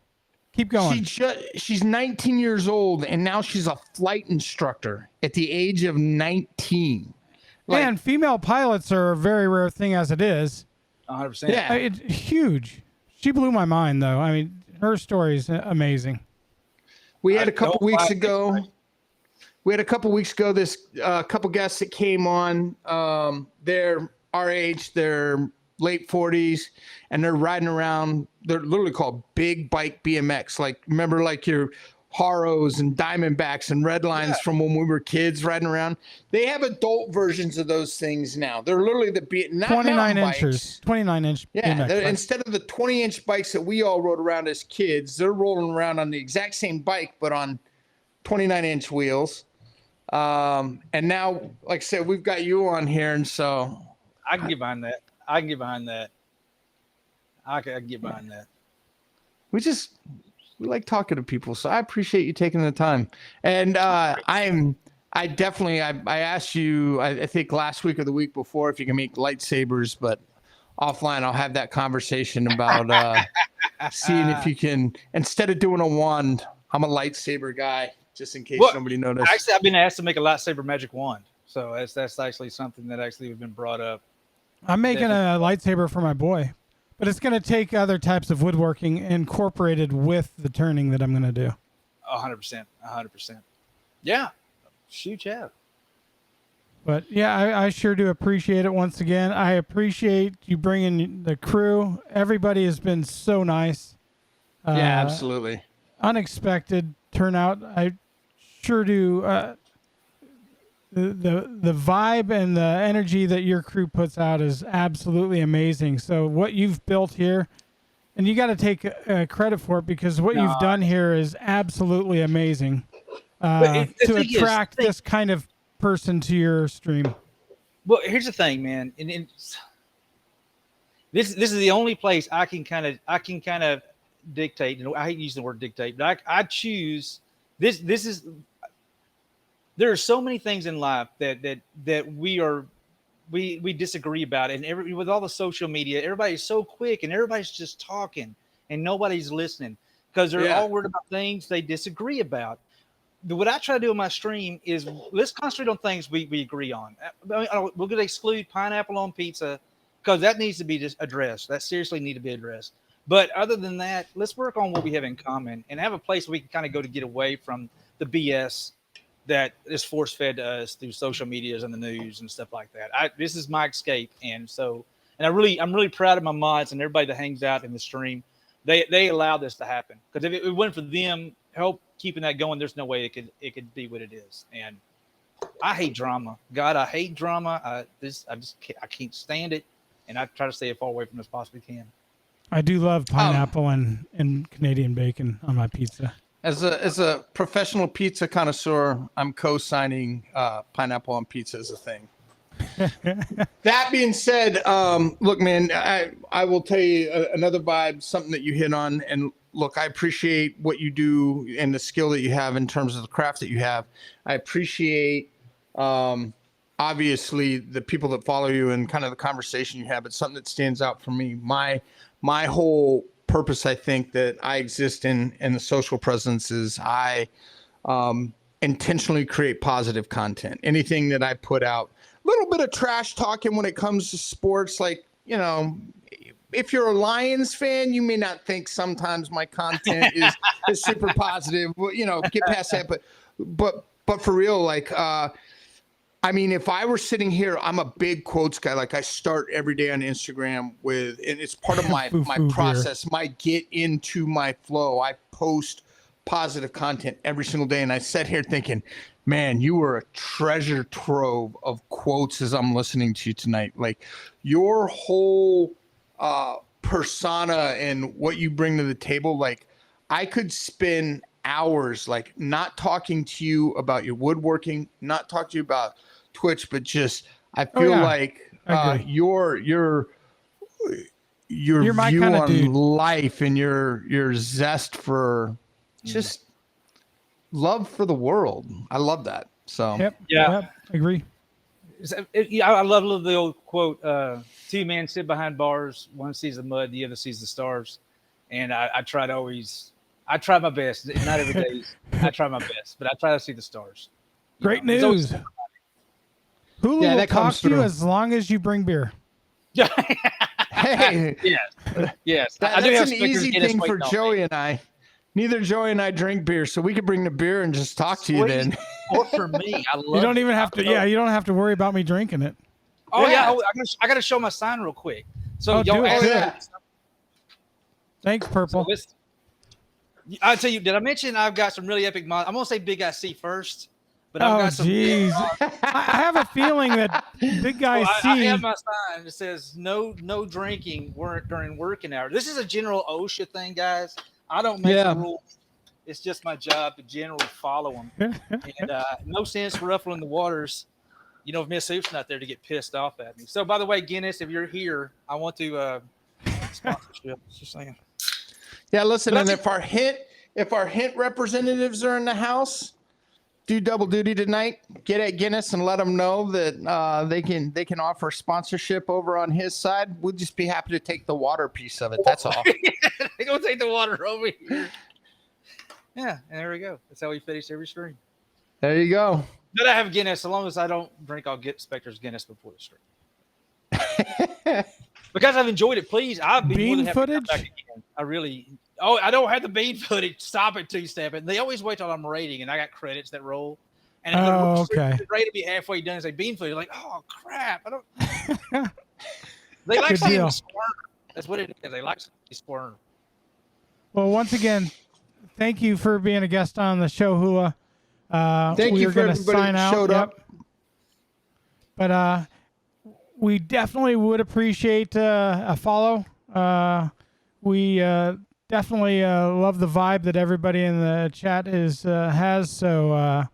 Keep going. She's 19 years old, and now she's a flight instructor at the age of 19. Like, And female pilots are a very rare thing as it is. 100%. Yeah. It's huge. She blew my mind, though. I mean, her story is amazing. we had I a couple don't weeks like ago. We had a couple weeks ago. This couple guests that came on. They're our age. They're late 40s, and they're riding around. They're literally called big bike BMX. Like remember, like your Haros and Diamondbacks and Redlines from when we were kids riding around. They have adult versions of those things now. They're literally not 29 mountain inches. bikes. 29-inch Yeah, BMX. Right? instead of the 20-inch bikes that we all rode around as kids, they're rolling around on the exact same bike, but on 29-inch wheels. And now, like I said, we've got you on here, and so I can get behind that. I can get behind that. I can get behind that. we like talking to people. So I appreciate you taking the time. And I asked you, I think last week or the week before, if you can make lightsabers, but offline I'll have that conversation about seeing if you can, instead of doing a wand, I'm a lightsaber guy, just in case nobody noticed. Actually, I've been asked to make a lightsaber magic wand. So that's actually something that actually has been brought up. I'm making a lightsaber for my boy, but it's going to take other types of woodworking incorporated with the turning that I'm going to do. 100%. 100%. Yeah. Shoot, yeah. But yeah, I sure do appreciate it once again. I appreciate you bringing the crew. Everybody has been so nice. Yeah, absolutely. Unexpected turnout. I sure do. the vibe and the energy that your crew puts out is absolutely amazing. So what you've built here, and you got to take credit for it, because what you've done here is absolutely amazing to attract this kind of person to your stream. Well, here's the thing, man, and this is the only place I can kind of dictate. You know, I hate using the word dictate, but I choose this. This is, there are so many things in life that we disagree about, and with all the social media, everybody's so quick and everybody's just talking and nobody's listening because they're all worried about things they disagree about. What I try to do in my stream is let's concentrate on things we agree on. We're going to exclude pineapple on pizza because that needs to be addressed. That seriously need to be addressed. But other than that, let's work on what we have in common and have a place we can kind of go to get away from the BS that is force fed to us through social medias and the news and stuff like that. This is my escape. And I'm really proud of my mods and everybody that hangs out in the stream. They allow this to happen, because if it went for them help keeping that going, there's no way it could be what it is. And I hate drama. God, I hate drama. I can't stand it, and I try to stay as far away from it as possibly can. I do love pineapple and Canadian bacon on my pizza. As a professional pizza connoisseur, I'm co-signing pineapple on pizza as a thing. That being said, look, man, I will tell you another vibe, something that you hit on. And look, I appreciate what you do and the skill that you have in terms of the craft that you have. I appreciate, obviously, the people that follow you and kind of the conversation you have. It's something that stands out for me. My whole purpose, I think, that I exist in the social presence is I intentionally create positive content. Anything that I put out, a little bit of trash talking when it comes to sports. Like, you know, if you're a Lions fan, you may not think sometimes my content is super positive. Well, you know, get past that. But for real, like, I mean, if I were sitting here, I'm a big quotes guy. Like, I start every day on Instagram with, and it's part of my process, my get into my flow. I post positive content every single day. And I sat here thinking, man, you were a treasure trove of quotes as I'm listening to you tonight. Like, your whole persona and what you bring to the table, like, I could spend hours, like, not talking to you about your woodworking, not talk to you about Twitch, but just I feel like your view on life and your zest for just love for the world. I love that. So yep, agree. I love the old quote, two men sit behind bars, one sees the mud, the other sees the stars. And I try my best. Not every day I try my best, but I try to see the stars. Great news. Hulu will talk to you as long as you bring beer. Hey, yes. That's an easy thing for Joey and I. Neither Joey and I drink beer, so we could bring the beer and just talk to you then. Or for me, I love. You don't even have to. Yeah, you don't have to worry about me drinking it. Oh yeah, I got to show my sign real quick. So do it. Thanks, Purple. So I'll tell you. Did I mention I've got some really epic mods? I'm gonna say Big Guy C first. But I've got some. Jeez. I have a feeling that Big Guy C. I have my sign that says no drinking during working hours. This is a general OSHA thing, guys. I don't make the rules. It's just my job to generally follow them. And no sense ruffling the waters. You know, if Miss Hoop's not there to get pissed off at me. So, by the way, Guinness, if you're here, I want to sponsorship. Just saying. Yeah, listen, and if our hint representatives are in the house, do double duty tonight. Get at Guinness and let them know that they can offer sponsorship over on his side. We'll just be happy to take the water piece of it. That's all. They're gonna take the water over here. Yeah, and there we go. That's how we finish every stream. There you go. But I have Guinness. So long as I don't drink, I'll get Spectre's Guinness before the stream. Because I've enjoyed it. Please, I've been bean footage. I really. Oh, I don't have the bean footage. Stop it, two-step it. They always wait till I'm rating, and I got credits that roll. And okay. The rate to be halfway done and say bean footage. Like, oh crap! I don't. They like Good seeing deal. me squirm. That's what it is. They like seeing me squirm. Well, once again, thank you for being a guest on the show, Hula. Thank you for everybody that showed up. But we definitely would appreciate a follow. We definitely love the vibe that everybody in the chat has. So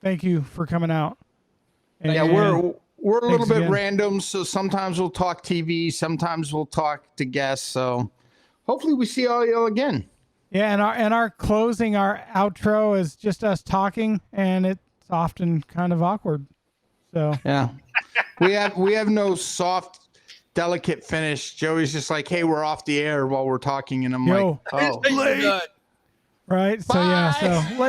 thank you for coming out. Yeah, And we're a little thanks bit again. random, so sometimes we'll talk TV, sometimes we'll talk to guests. So hopefully we see all y'all again. Yeah, and our closing, our outro is just us talking, and it's often kind of awkward. So Yeah, we have no soft, delicate finish. Joey's just like, "Hey, we're off the air" while we're talking, and I'm Yo. like, "Oh." Hey, you're done. right. So yeah. So.